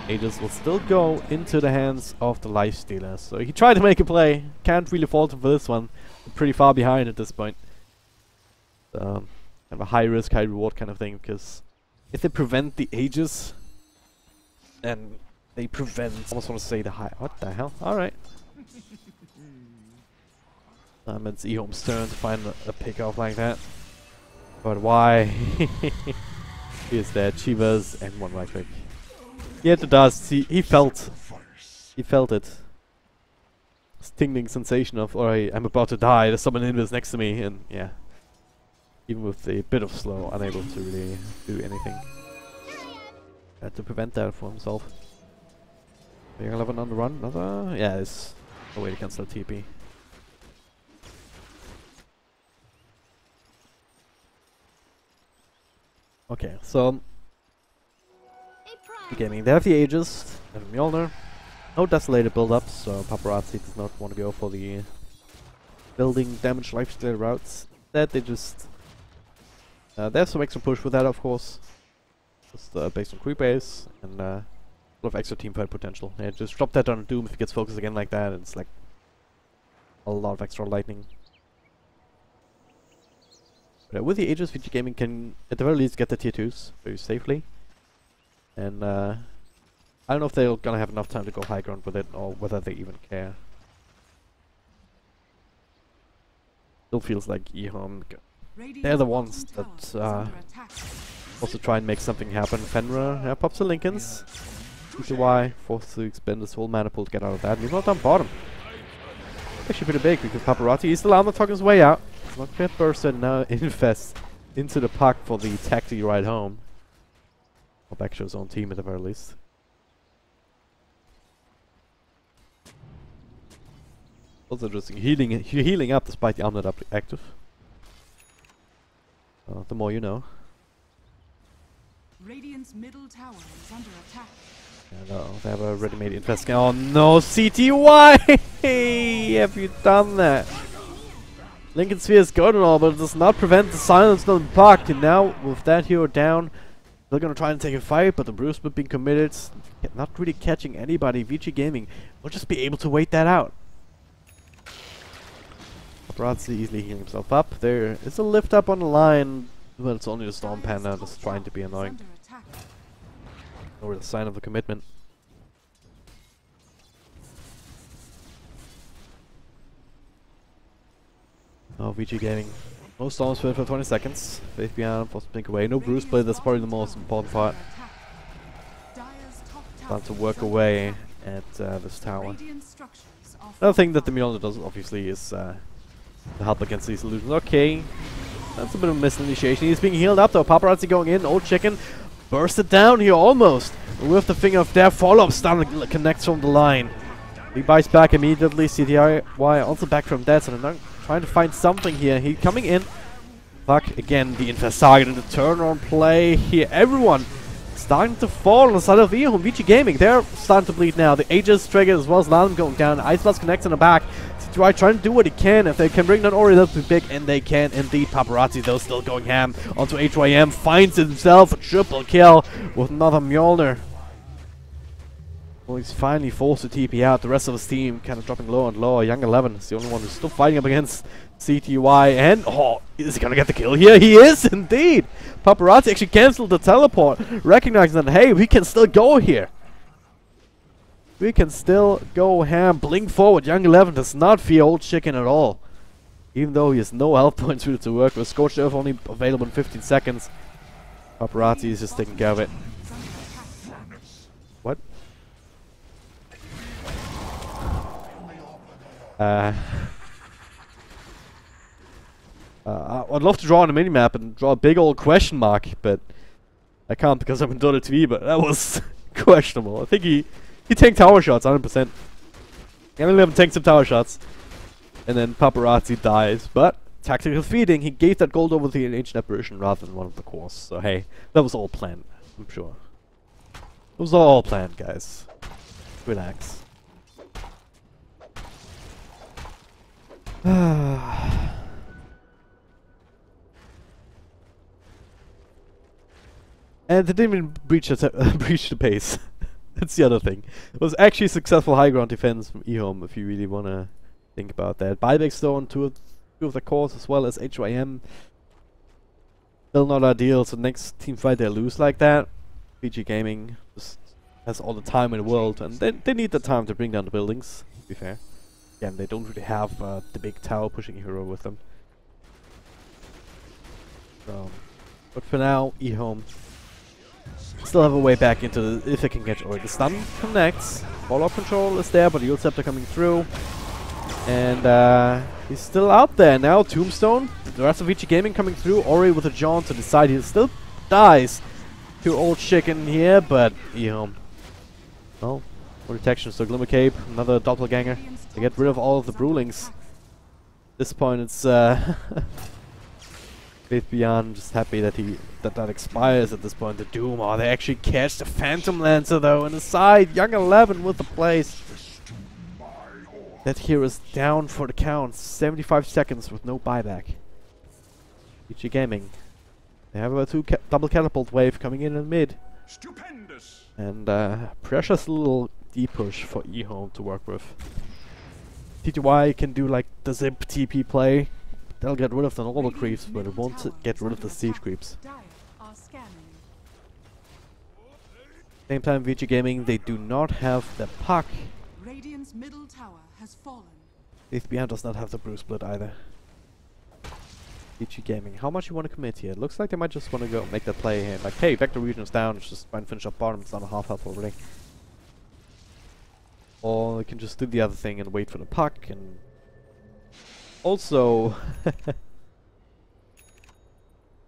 Aegis will still go into the hands of the Lifestealer. So he tried to make a play. Can't really fault him for this one. We're pretty far behind at this point. Kind of a high risk, high reward kind of thing, because if they prevent the Aegis, then they prevent, I almost want to say the high, what the hell? Alright. It's EHOME's turn to find a pick off like that. But why? He is there, Chivas and one right click. He had the dust, he felt it. This tingling sensation of, alright, I'm about to die, there's someone in this next to me, and yeah. Even with a bit of slow, unable to really do anything. Had to prevent that for himself. Young 11 on the run, another? Yeah, it's a way to cancel TP. Okay, so Gaming, they have the Aegis, they have Mjolnir. No Desolated build-up, so Paparazzi does not want to go for the building damage lifesteal routes. Instead, they just they have some extra push with that, of course. Just based on creep base and a lot of extra teamfight potential. Yeah, just drop that on Doom if he gets focused again like that. It's like a lot of extra lightning. But with the Aegis, VG Gaming can at the very least get the tier 2s very safely. And I don't know if they're gonna have enough time to go high ground with it, or whether they even care. Still feels like EHOME, they're the ones that also try and make something happen. Fenrir pops the Lincolns. Y forced to expend his whole mana pool to get out of that. He's not down bottom. Actually pretty big because Paparazzi is still armor talking his way out. Not yet bursted, now infest into the puck for the taxi ride home. Or back to his own team at the very least. Also interesting, healing up despite the armlet active. The more you know. Radiant's middle tower is under attack. Yeah, no, they have a ready-made infest. Oh no, CTY! Have you done that? Lincoln Sphere is good and all, but it does not prevent the silence from the puck. And now, with that hero down, they're gonna try and take a fight, but the Bruce being committed, not really catching anybody. VG Gaming will just be able to wait that out. Paparazzi easily healing himself up. There is a lift up on the line, but it's only the Storm Panda that's trying to be annoying. No real sign of the commitment. Oh, VG Gaming. No Storm Spirit for 20 seconds. Faith Beyond, forced to blink away. No Bruce Blade, that's probably the most important part. Time to work away at this tower. Another thing that the Mjolnir does, obviously, is to help against these illusions. Okay. That's a bit of a misinitiation. He's being healed up though. Paparazzi going in. Old Chicken bursted down here almost. With the Finger of Death. Follow-up stun connects from the line. He bites back immediately. CTY also back from dead. So they're trying to find something here. He coming in. Fuck again. The Infest target in the turn-on play here. Everyone starting to fall on the side of EHOME. VG Gaming, they're starting to bleed now. The Aegis trigger as well as Lalem going down. Ice Blast connects in the back. CTY trying to do what he can. If they can bring down Ori, that'll be big. And they can indeed. Paparazzi though still going ham onto HYM. Finds himself a triple kill with another Mjolnir. Well, he's finally forced to TP out. The rest of his team kind of dropping lower and lower. Young 11 is the only one who's still fighting up against CTY. And, oh, is he going to get the kill here? He is indeed! Paparazzi actually cancelled the teleport, recognizing that, hey, we can still go here. We can still go ham. Blink forward. Young 11 does not fear Old Chicken at all. Even though he has no health points really to work with. Scorched Earth only available in 15 seconds. Paparazzi is just taking care of it. What? I'd love to draw on a minimap and draw a big old question mark, but I can't because I'm in Dota TV, but that was questionable. I think he tanked tower shots, 100%. Young 11 tanked some tower shots, and then Paparazzi dies, but tactical feeding, he gave that gold over to the Ancient Apparition rather than one of the cores, so hey, that was all planned, I'm sure. It was all planned, guys. Relax. And they didn't even breach the pace. That's the other thing. It was actually successful high ground defense from EHOME, if you really want to think about that. Buyback Stone, two of the cores, as well as HYM. Still not ideal, so next team fight they lose like that. VG Gaming just has all the time in the world, and they need the time to bring down the buildings, to be fair. Again, they don't really have the big tower pushing hero with them. So, but for now, EHOME still have a way back into the, if they can catch Ori. The stun connects, follow-up control is there, but the Yield Scepter coming through. And he's still out there now. Tombstone, the rest of VG Gaming coming through. Ori with a jaunt to the side. He still dies to Old Chicken here, but EHOME. Well, more detection, so Glimmer Cape, another doppelganger. To get rid of all of the Brewlings. At this point, it's Faith Beyond just happy that that expires at this point. The Doom, oh, they actually catch the Phantom Lancer though on the side. Young 11 with the place. That hero is down for the count. 75 seconds with no buyback. VG Gaming. They have a double catapult wave coming in mid. Stupendous. And precious little D-push for EHOME to work with. TTY can do like the zip TP play. They'll get rid of the normal creeps, but it won't get rid of the siege creeps. Same time, VG Gaming, they do not have the puck. Radiant's middle tower has fallen. Faith Beyond does not have the brew split either. VG Gaming, how much you want to commit here? It looks like they might just want to go make that play here. Like, hey, Vector region is down, let's just try and finish up bottom, it's not a half health already. Or they can just do the other thing and wait for the puck, and also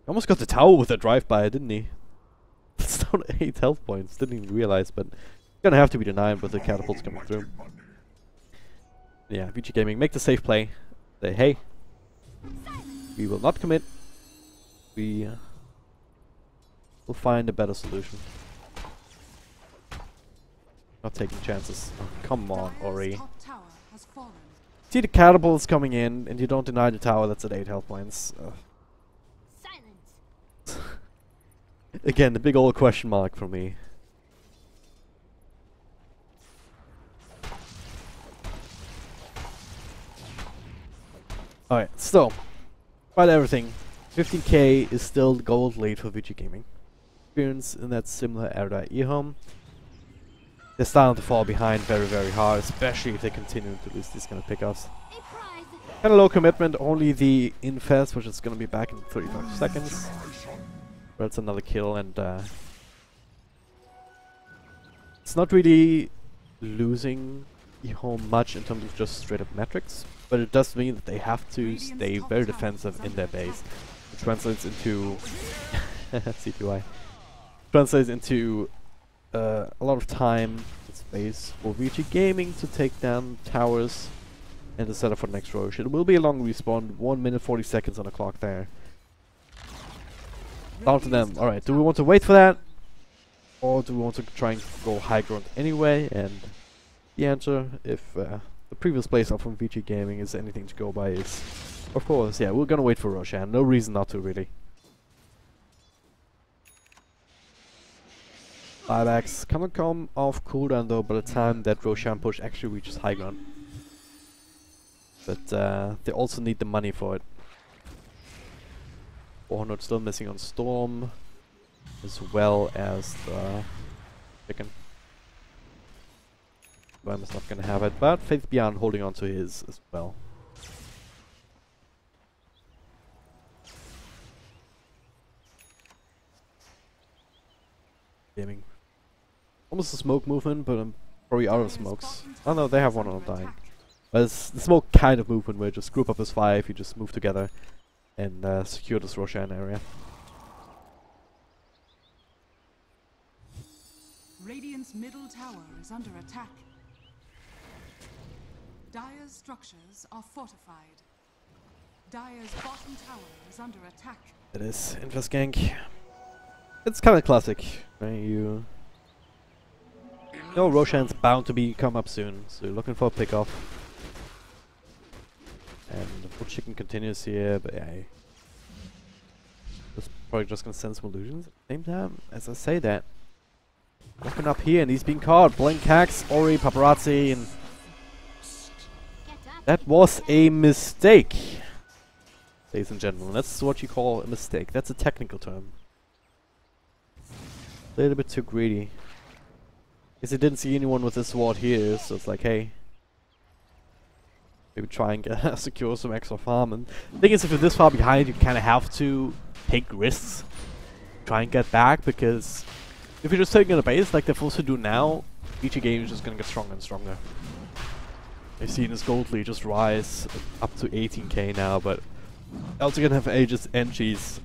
almost got the tower with a drive-by, didn't he? It's down 8 health points, didn't even realize, but gonna have to be denied with the catapults coming through. Yeah, VG Gaming, make the safe play. Say, hey, we will not commit. We will find a better solution. Not taking chances. Oh, come on, Ori. See the catapults coming in, and you don't deny the tower that's at 8 health points. Silence. Again, the big old question mark for me. Alright, so, despite everything, 15k is still the gold lead for VG Gaming. Experience in that similar era. EHOME, they're starting to fall behind very, very hard, especially if they continue to lose these kind of pickups. Kind of low commitment, only the Infest, which is going to be back in 35 seconds. But it's another kill, and it's not really losing EHOME much in terms of just straight up metrics, but it does mean that they have to stay very defensive in their base. It translates into CPY. Translates into a lot of time and space for VG Gaming to take down towers and to set up for the next Roche. It will be a long respawn, 1 minute 40 seconds on the clock there. Down to them. Alright, do we want to wait for that? Or do we want to try and go high ground anyway? And the answer, if the previous place up from VG Gaming is anything to go by, is of course, yeah, we're gonna wait for Roshan. No reason not to, really. Buybacks cannot come off cooldown though by the time that Roshan push actually reaches high ground. But they also need the money for it. 400 still missing on Storm, as well as the chicken. Worm is not gonna have it, but Faith Beyond holding on to his as well. Gaming. Almost a smoke movement, but I'm probably out of smokes. Oh no, they have one on dying. But it's the smoke kind of movement where you just group up as 5, you just move together and secure this Roshan area. Radiant's middle tower is under attack. Dire's structures are fortified. Dire's bottom tower is under attack. It is Infest Gank. It's kind of classic. You know Roshan's bound to come up soon, so you're looking for a pick off. And the full chicken continues here, but yeah, probably just gonna send some illusions at the same time. As I say that, looking up here and he's being caught. Blink hacks, Ori, Paparazzi, and that was a mistake, ladies and gentlemen. That's what you call a mistake. That's a technical term. A little bit too greedy. Because he didn't see anyone with this sword here, so it's like, hey, maybe try and get secure some extra farm. And the thing is, if you're this far behind, you kind of have to take risks, try and get back, because if you're just taking a base like they're forced to do now, each game is just gonna get stronger and stronger. I've seen his gold lead just rise up to 18k now, but also gonna have Aegis and Cheese.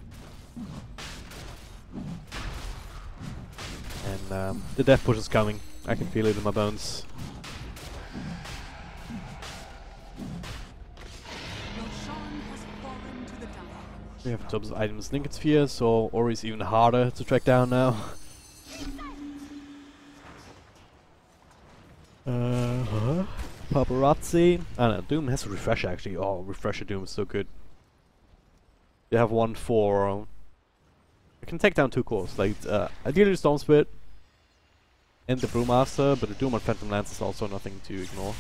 And the death push is coming. I can feel it in my bones. We have in terms of items Linked Sphere, so Ori's even harder to track down now. Paparazzi. I don't know, Doom has a refresher actually. Oh, refresher Doom is so good. You have one for you can take down 2 cores, like ideally Storm Spirit and the Brewmaster, but the Doom on Phantom Lance is also nothing to ignore.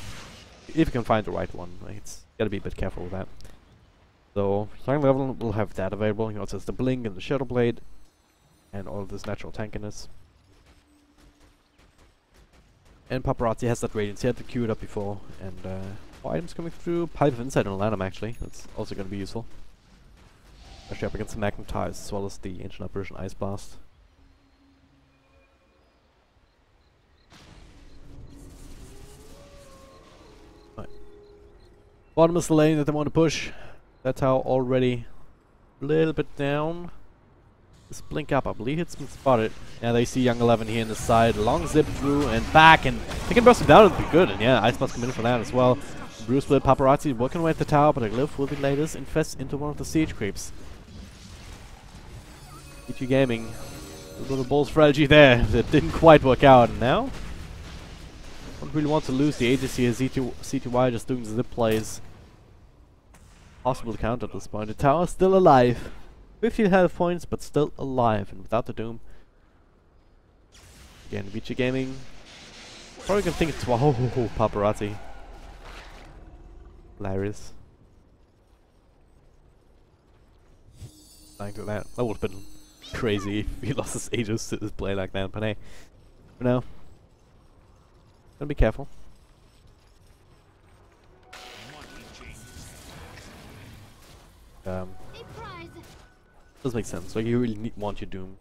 If you can find the right one, like, it's gotta be a bit careful with that. So, starting level will have that available. He also has the Blink and the Shadow Blade, and all of this natural tankiness. And Paparazzi has that Radiance. He had to queue it up before, and more items coming through. Pipe of Insight on Lanham actually. That's also gonna be useful. Especially up against the Magnetize as well as the Ancient Apparition Ice Blast. Right. Bottom is the lane that they want to push. That tower already a little bit down. Just blink up, I believe it's been spotted. Yeah, they see Young 11 here in the side. Long zip through and back, and they can burst him down, it'd be good. And yeah, Ice Blast come in for that as well. Bruce Split, Paparazzi working away at the tower, but a glyph will be latest infest into one of the siege creeps. EG Gaming, a little bold strategy there that didn't quite work out. And now, don't really want to lose the Aegis here. CTY just doing zip plays. Possible to counter at this point. The tower is still alive. 15 health points, but still alive, and without the Doom. Again, VG Gaming. Probably gonna think it's wow, Paparazzi. Hilarious. Like that. That would have been crazy if he lost his Aegis to this play like that, but hey. For now, gotta be careful. Does make sense. Like, you really want your Doom,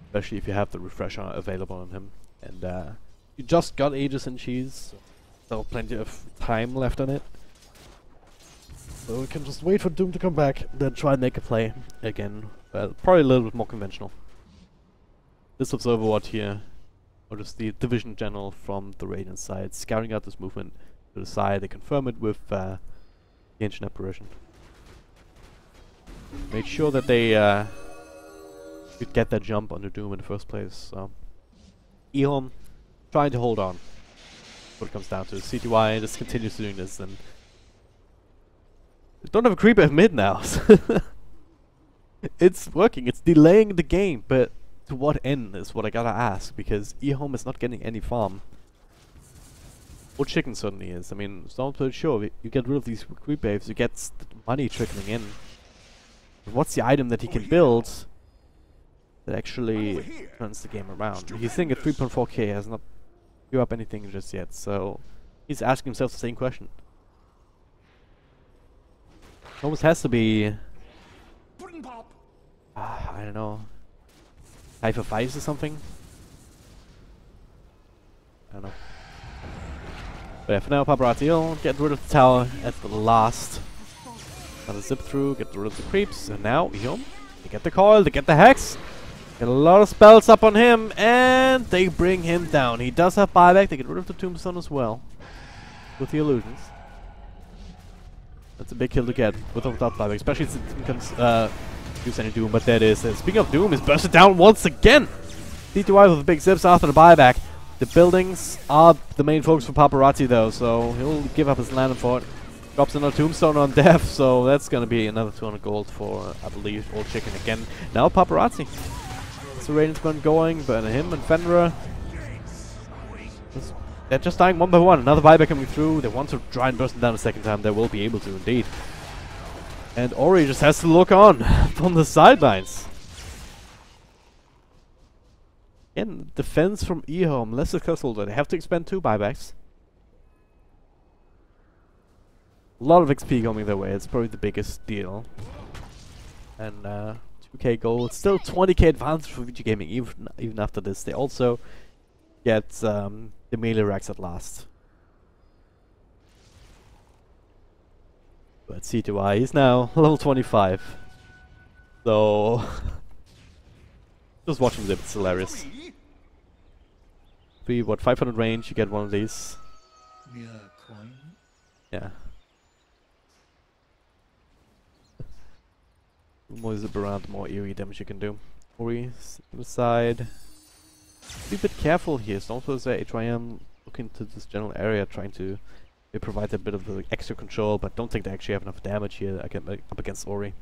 especially if you have the refresher available on him. And You just got Aegis and Cheese, so plenty of time left on it. So we can just wait for Doom to come back, then try and make a play again. Well, probably a little bit more conventional. This observer ward here, or just the division general from the Radiant side, scouting out this movement to the side. They confirm it with the Ancient Apparition. Made sure that they could get that jump on the Doom in the first place. So EHOME trying to hold on. What it comes down to. CTY just continues doing this, and they don't have a creeper at mid now. It's working. It's delaying the game, but to what end is what I gotta ask, because EHOME is not getting any farm. Or chicken certainly is. I mean, Storm's sure, you get rid of these creep waves, you get money trickling in. But what's the item that he can build that actually turns the game around? He's thinking at 3.4k has not give up anything just yet, so he's asking himself the same question. Almost has to be I don't know, high for 5s or something? I don't know. But yeah, for now, Paparazzi will get rid of the tower at the last. Another zip through, get rid of the creeps, and now EHOME, they get the coil, they get the hex, get a lot of spells up on him, and they bring him down. He does have buyback, they get rid of the tombstone as well, with the illusions. That's a big kill to get, with or without buyback, especially since it becomes, use any Doom, but that is, speaking of Doom, is bursted down once again! D2I with the big zips after the buyback. The buildings are the main focus for Paparazzi though, so he'll give up his land for it. Drops another tombstone on death, so that's gonna be another 200 gold for, I believe, Old Chicken again. Now Paparazzi. That's the Radiant's gun going, but him and Fenrir, they're just dying one by one. Another buyback coming through. They want to try and burst them down a second time. They will be able to, indeed. And Ori just has to look on from the sidelines. Again, defense from EHOME, less successful, though. They have to expend 2 buybacks. A lot of XP coming their way. It's probably the biggest deal. And 2k gold. Still 20k advantage for VG Gaming, even after this. They also get the melee racks at last. But C2I, he's now level 25. So just watching them, it's hilarious. What, 500 range, you get one of these. Yeah. The more you zip around, the more eerie damage you can do. Ori, on the side. Be a bit careful here. Storm's HYM looking to this general area, trying to provide a bit of the extra control, but don't think they actually have enough damage here up against Ori.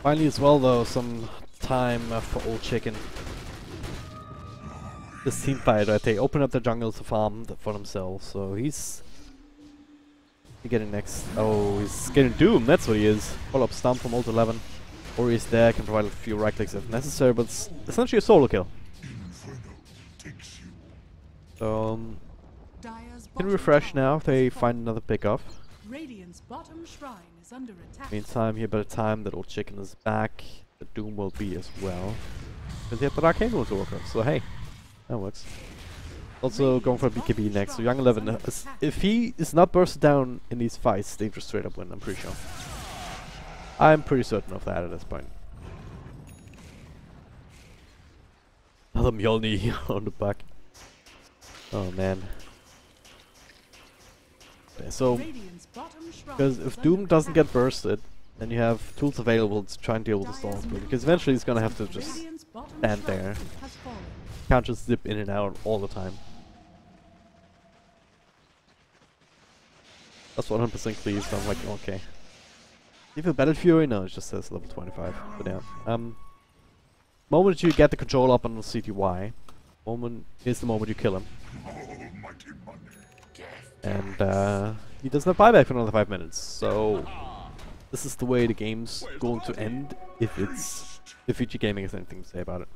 Finally as well though, some time for Old Chicken. This team fight, right? They open up the jungle to farm for themselves, so he's getting next. Oh, he's getting Doom, that's what he is. Follow-up stomp from ult 11. Ori is there, can provide a few right clicks if necessary, but it's essentially a solo kill. So, can refresh now if they find another pickup. Radiant's bottom shrine is under attack. Meantime, here by the time that Old Chicken is back, the Doom will be as well. Because they have the Arcane Rune to work with, so hey, that works. Also going for a BKB next, so Young 11, if he is not bursted down in these fights, they just straight up win, I'm pretty sure. I'm pretty certain of that at this point. Another Mjolnir on the back. Oh man. Yeah, so, because if Doom doesn't get bursted, then you have tools available to try and deal with the storm. Because eventually he's gonna have to just stand there. Can't just zip in and out all the time. That's 100% clear, so I'm like, okay. Do you have a Battle Fury? No, it just says level 25. But yeah. Moment you get the control up on the CTY, moment is the moment you kill him. And he doesn't have buyback for another 5 minutes, so this is the way the game's going to end if VG Gaming has anything to say about it.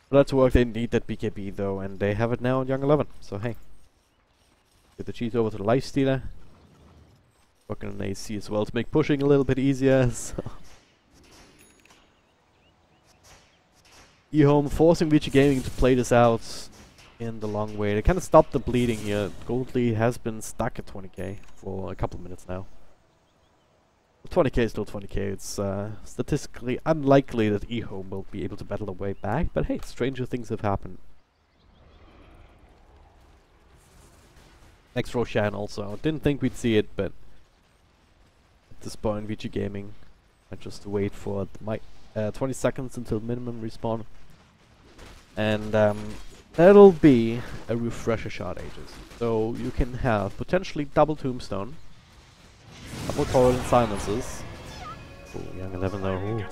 For that to work, they need that BKB though, and they have it now on Young 11, so hey. Get the cheese over to the Lifestealer. Working on AC as well to make pushing a little bit easier. So. EHOME forcing VG Gaming to play this out in the long way. They kind of stopped the bleeding here. Goldly has been stuck at 20k for a couple of minutes now. 20k is still 20k. It's statistically unlikely that EHOME will be able to battle their way back, but hey, stranger things have happened. Next Roshan also. Didn't think we'd see it, but at this point, VG Gaming might just wait for my 20 seconds until minimum respawn. And that'll be a refresher shot, Aegis. So you can have potentially double tombstone, double coil and silences. Oh, Young 11 though. Ooh.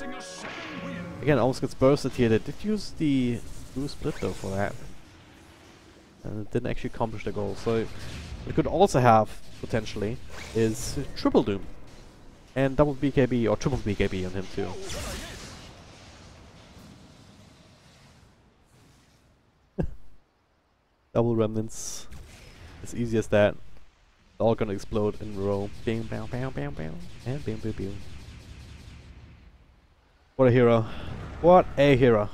Again, almost gets bursted here. They did use the blue split though for that. And it didn't actually accomplish the goal. So what it could also have, potentially, is triple doom. And double BKB, or triple BKB on him too. Double remnants. As easy as that. All gonna explode in a row. Bing, bow, bow, bow, bow. And bing, bing, bing. What a hero. What a hero.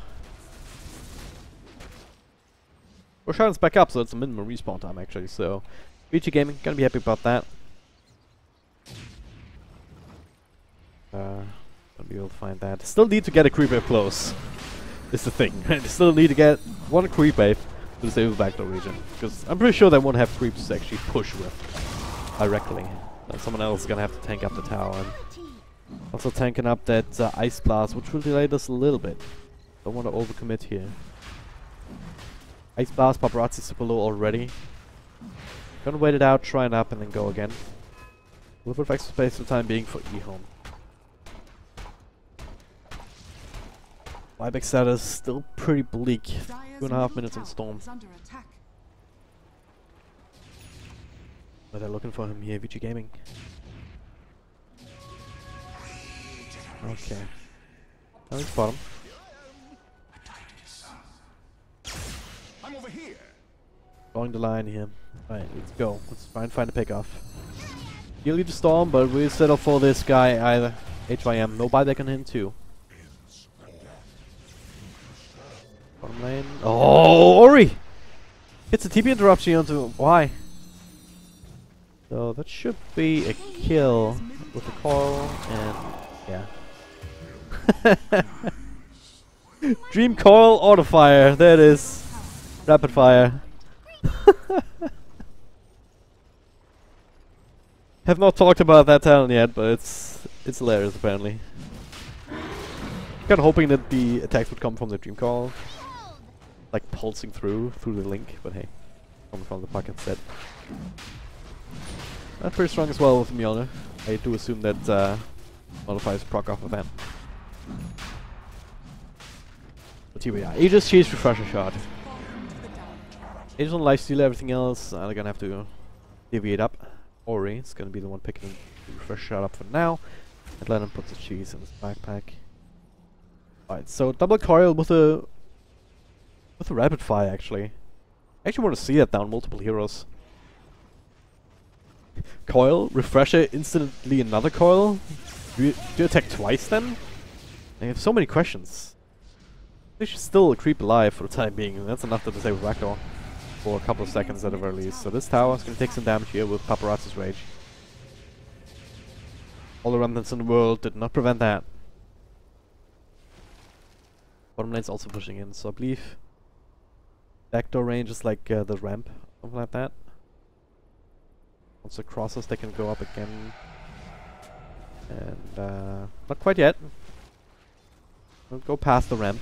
Roshan's back up, so it's a minimum respawn time actually, so VG Gaming gonna be happy about that. Gonna be able to find that. Still need to get a creep wave close. Is the thing. Still need to get one creep wave to disable backdoor region, because I'm pretty sure they won't have creeps to actually push with directly. Someone else is gonna have to tank up the tower, and also tanking up that ice blast, which will delay this a little bit. Don't want to overcommit here. Ice blast, paparazzi super low already. Gonna wait it out, try and up, and then go again. A little bit of extra space for the time being for EHOME. Buyback status still pretty bleak. 2.5 minutes on Storm. But they're looking for him here, VG Gaming. Okay. Now he's bottom. I'm over here. Drawing the line here. Alright, let's go. Let's try and find a pickoff. You'll lead the Storm, but we'll settle for this guy either. HYM, no buyback on him too. Bottom lane. Oh, Ori! It's a TP interruption onto why? So that should be a kill with the coil and yeah. Dream coil auto fire. There it is. Rapid fire. Have not talked about that talent yet, but it's hilarious apparently. Kind of hoping that the attacks would come from the dream coil. Like pulsing through the link, but hey, coming from the puck instead. That's pretty strong as well with Mjolnir. I do assume that modifies proc off of that. But here we are. Aegis Cheese Refresher Shot. Aegis on lifesteal, everything else they're gonna have to deviate up. Ori is gonna be the one picking the Refresher Shot up for now. And let him put the cheese in his backpack. Alright, so double coil with a rapid fire actually. I actually want to see that down multiple heroes. Coil, refresher, instantly another coil? Do you attack twice then? I have so many questions. They should still creep alive for the time being, and that's enough to disable Ragdoll for a couple of seconds at the very least. So this tower is going to take some damage here with Paparazzi's Rage. All the remnants in the world did not prevent that. Bottom lane's also pushing in, so I believe backdoor range is like the ramp, something like that. Once it crosses, they can go up again. And not quite yet. We'll go past the ramp.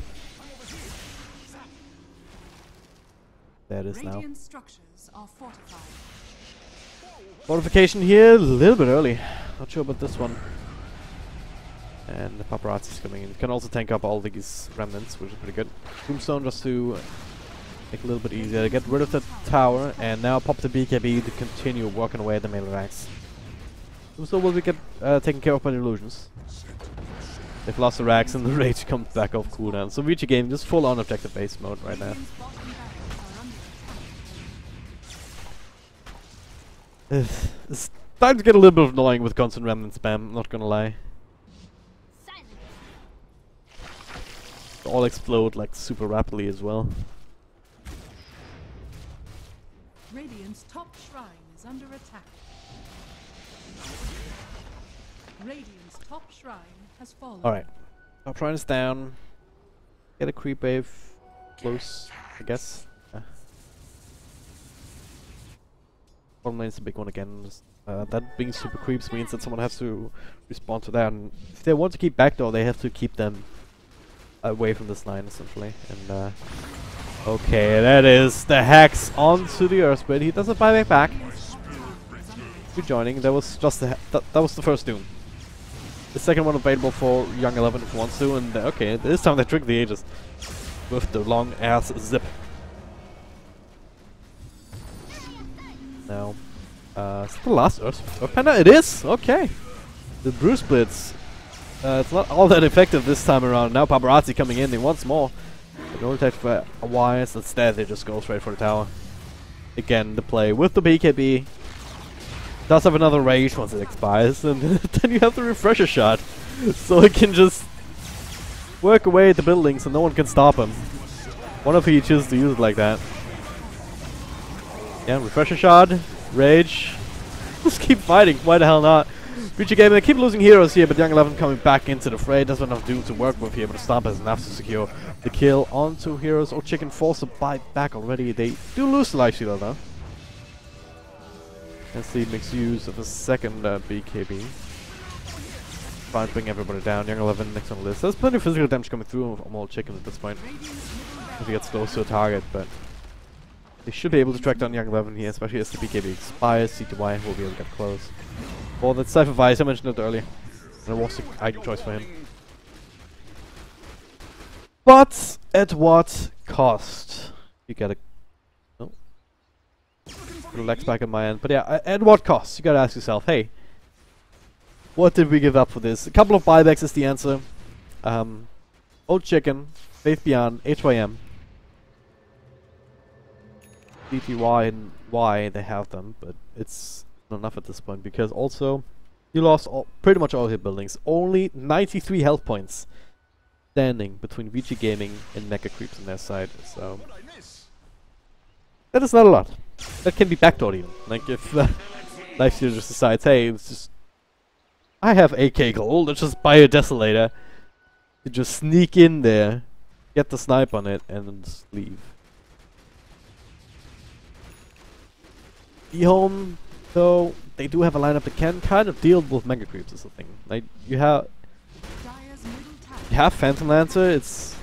There it is now. Fortification here, a little bit early. Not sure about this one. And the paparazzi's coming in. You can also tank up all these remnants, which is pretty good. Tombstone just to make it a little bit easier. Get rid of the tower and now pop the BKB to continue working away at the melee racks. Tombstone will be taken care of by the illusions. They've lost the racks and the rage comes back off cooldown. So VG Gaming just full on objective based mode right now. It's Starting to get a little bit annoying with constant remnant spam, not gonna lie. They all explode like super rapidly as well. Radiant's top shrine is under attack. Radiant's top shrine has fallen. Alright. Top shrine is down. Get a creep wave close, I guess. Bottom lane's the big one again. That being super creeps means that someone has to respond to that, and if they want to keep backdoor, they have to keep them away from this line, essentially. And okay, that is the hacks onto the Earth Split. He doesn't buy back. Rejoining. That was just that was the first doom. The second one available for Young 11 if he wants to, and okay, this time they trick the Aegis with the long ass zip. Now, is it the last Earth Panda? It is! Okay! The Brew Splits. It's not all that effective this time around. Now Paparazzi coming in, they want more. But no attack for a while, instead they just go straight for the tower. Again, the play with the BKB. Does have another rage once it expires, and then you have the refresher shot. So it can just work away at the buildings and no one can stop him. What if he chooses to use it like that? Yeah, refresher shot, rage. Just keep fighting, why the hell not? Future Game, they keep losing heroes here, but Young 11 coming back into the fray. Doesn't have enough doom to work with here, but the Stomp has enough to secure the kill onto heroes. Or Chicken forced to bite back already. They do lose the life stealer though. Let's see, makes use of the second BKB. Try and bring everybody down. Young 11 next on the list. There's plenty of physical damage coming through from all Chicken at this point. If he gets close to a target, but they should be able to track down Young 11 here, especially as the BKB expires. CTY will be able to get close. Well, that's Cypher Vice, I mentioned it earlier. And it was the item choice for him. But at what cost? You gotta... No. Relax back in my end. But yeah, at what cost? You gotta ask yourself, hey, what did we give up for this? A couple of buybacks is the answer. Old Chicken, Faith Beyond, HYM. DTY and Y, they have them, but it's not enough at this point because also you lost pretty much all your buildings. Only 93 health points standing between VG Gaming and Mecha Creeps on their side, so that is not a lot. That can be backdoored even. Like if Lifesteal just decides, hey, it's just I have AK gold, let's just buy a Desolator. You just sneak in there, get the snipe on it, and then just leave. EHOME, though, they do have a lineup that can kind of deal with Mega Creeps is the thing. Like, you have Phantom Lancer, it's...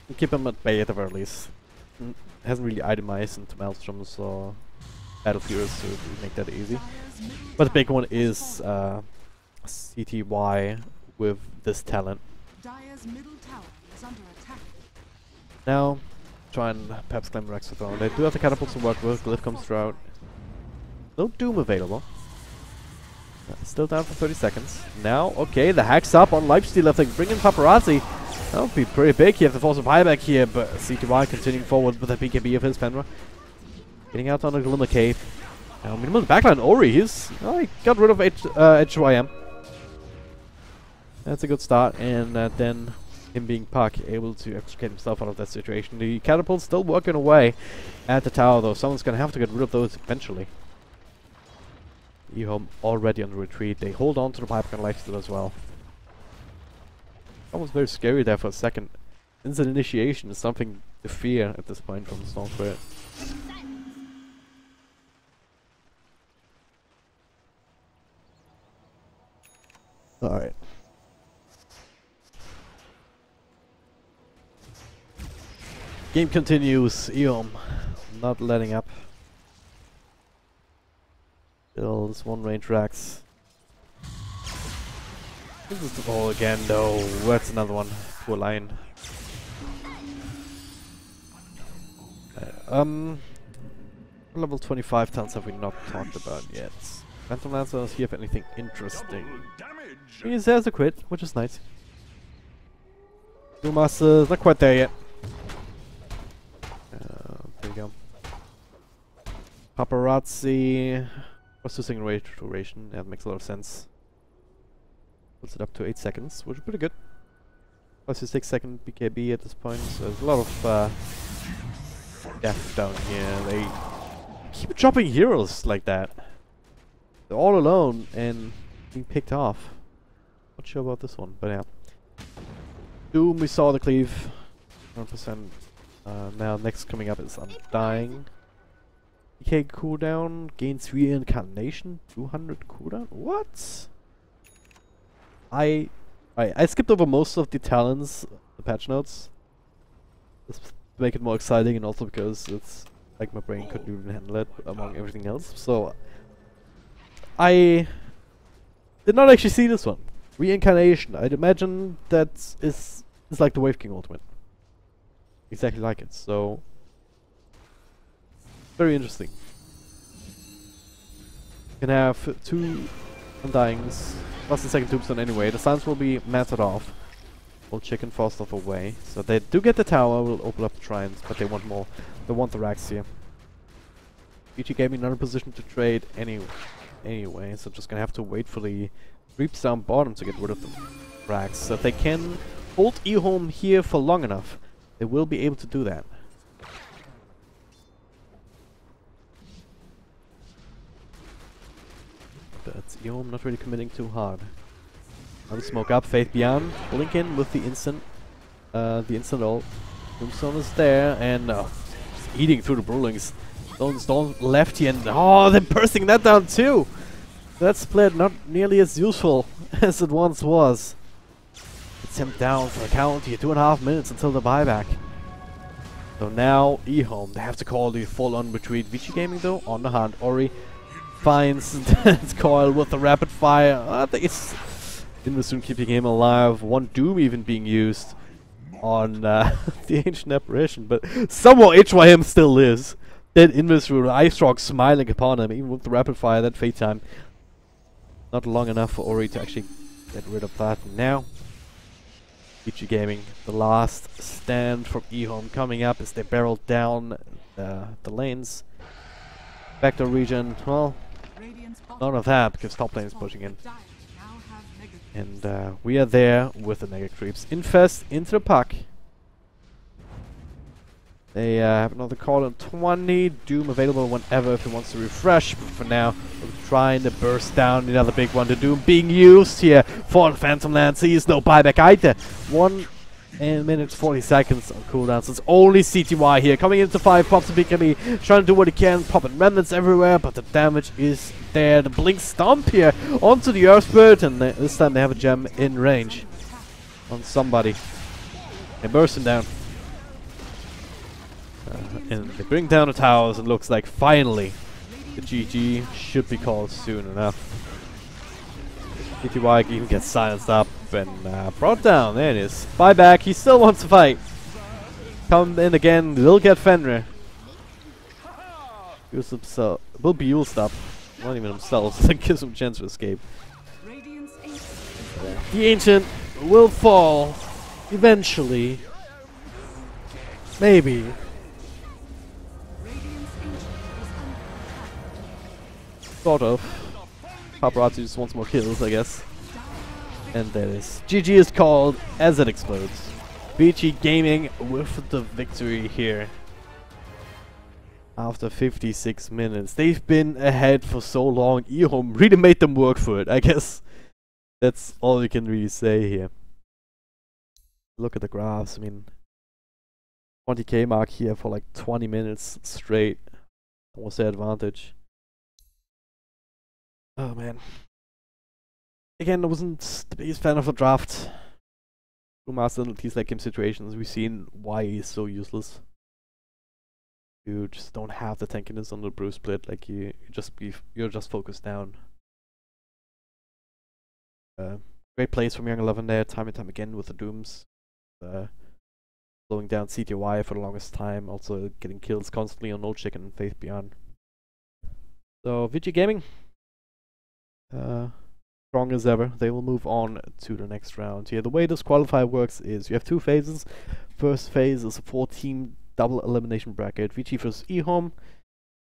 You keep him at bay at the very least. Hasn't really itemized into Maelstroms or Battle Furies to make that easy. But the big one is CTY with this talent. Now, try and perhaps claim Rex with They do have the catapults to work with, Glyph comes throughout. No Doom available. Still down for 30 seconds. Now, okay, the hack's up on Lifesteal if they bring in Paparazzi. That would be pretty big. You have to force a buyback here, but CTY continuing forward with the BKB of his Penra. Getting out on the Glimmer Cave. Now, minimal backline Ori, he got rid of HYM. That's a good start, and then him being Puck, able to extricate himself out of that situation. The catapult's still working away at the tower, though. Someone's gonna have to get rid of those eventually. EHOME already on the retreat. They hold on to the pipe and lifesteal as well. That was very scary there for a second. Instant initiation is something to fear at this point from the Storm Spirit. Alright. Game continues. EHOME not letting up. Still, this one range racks. This is the ball again, though. That's another one. Poor line. Level 25 tons have we not talked about yet. Phantom Lancer, let's see if anything interesting. He has a crit, which is nice. Doom Master, not quite there yet. There we go. Paparazzi. Plus 2 second rage duration, that makes a lot of sense. Puts it up to 8 seconds, which is pretty good. Plus 6 second BKB at this point, so there's a lot of death down here. They keep dropping heroes like that. They're all alone and being picked off. Not sure about this one, but yeah. Doom, we saw the cleave. 100%. Now next coming up is Undying. DK cooldown, gains reincarnation, 200 cooldown? What? I skipped over most of the talents, the patch notes. Just to make it more exciting, and also because it's like my brain couldn't even handle it among everything else. So I did not actually see this one. Reincarnation. I'd imagine that is like the Wave King ultimate. Exactly like it. So very interesting. You can have 2 Undyings plus the second tombstone anyway. The silence will be mattered off. Old chicken falls off away. So they do get the tower, will open up the shrines, but they want more. They want the racks here. VG gave me another position to trade anyway, so just gonna have to wait for the creeps down bottom to get rid of the racks. So if they can hold EHOME here for long enough, they will be able to do that. But EHOME not really committing too hard. Another smoke up, Faith Beyond, blink in with the instant ult. Tombstone is there, and eating through the Brewlings. Stone left here, and oh, they're bursting that down too! That split not nearly as useful as it once was. It's him down for a count here, 2.5 minutes until the buyback. So now EHOME, they have to call the full-on retreat. VG Gaming though, on the hunt. Ori finds its coil with the rapid fire. I think it's Invisoon keeping him alive. One Doom even being used on the Ancient Apparition, but somehow HYM still lives. Dead Invisoon, Ice Rock smiling upon him, even with the rapid fire, that fate time. Not long enough for Ori to actually get rid of that. Now, VG Gaming, the last stand from EHOME coming up as they barrel down the lanes. Vector region, well, none of that because top lane is pushing in. And we are there with the mega creeps. Infest into the puck. They have another call on 20. Doom available whenever if he wants to refresh. But for now, we're trying to burst down another big one. The Doom being used here for the Phantom Lance. He is no buyback either. 1 minute 40 seconds on cooldown. So it's only CTY here. Coming into 5, pops a BKB, trying to do what he can. Popping remnants everywhere, but the damage is there. The Blink Stomp here onto the Earth Spirit. And this time they have a gem in range on somebody. They're bursting down. And they bring down the towers, and looks like finally the GG should be called soon enough. PTY even gets silenced up and brought down. There it is. Buyback, he still wants to fight. Come in again, will get Fenrir. Use himself, will be used up. Not even himself, so that gives him a chance to escape. The Ancient will fall eventually. Maybe. Sort of. Paparazzi just wants more kills, I guess. And there it is. GG is called as it explodes. VG Gaming with the victory here. After 56 minutes. They've been ahead for so long. EHOME really made them work for it, I guess. That's all we can really say here. Look at the graphs. I mean, 20k mark here for like 20 minutes straight. That was their advantage. Oh man. Again, I wasn't the biggest fan of the draft. Master in these late game situations, we've seen why he's so useless. You just don't have the tankiness on the brew split, like you're just focused down. Great plays from Young 11 there, time and time again with the Dooms. Slowing down CTY for the longest time, also getting kills constantly on Old Chicken and Faith Beyond. So VG Gaming, strong as ever. They will move on to the next round here. The way this qualifier works is you have 2 phases. First phase is a 4-team double elimination bracket. VG versus EHOME.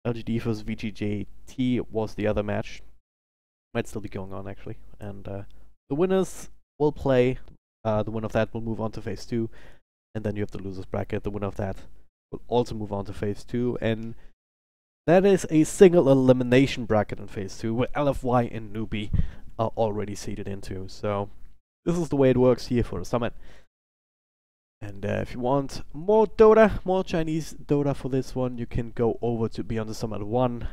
LGD vs VGJT was the other match. Might still be going on actually. And the winners will play. The winner of that will move on to phase 2. And then you have the losers bracket. The winner of that will also move on to phase 2. And that is a single elimination bracket in phase 2 where LFY and Newbie are already seeded into. So this is the way it works here for the summit. And if you want more Dota, more Chinese Dota for this one, you can go over to Beyond the Summit 1, the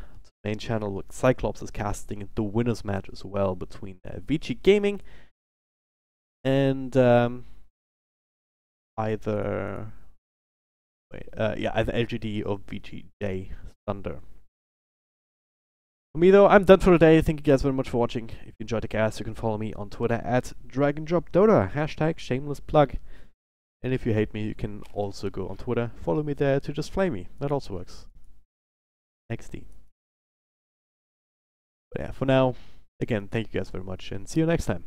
main channel, with Cyclops is casting the winners match as well between VG Gaming and either LGD or VGJ Thunder. For me though, I'm done for today. Thank you guys very much for watching. If you enjoyed the cast, you can follow me on Twitter at DragonDropDota, hashtag shameless plug. And if you hate me, you can also go on Twitter, follow me there to just flame me. That also works. XD. But yeah, for now, again, thank you guys very much and see you next time.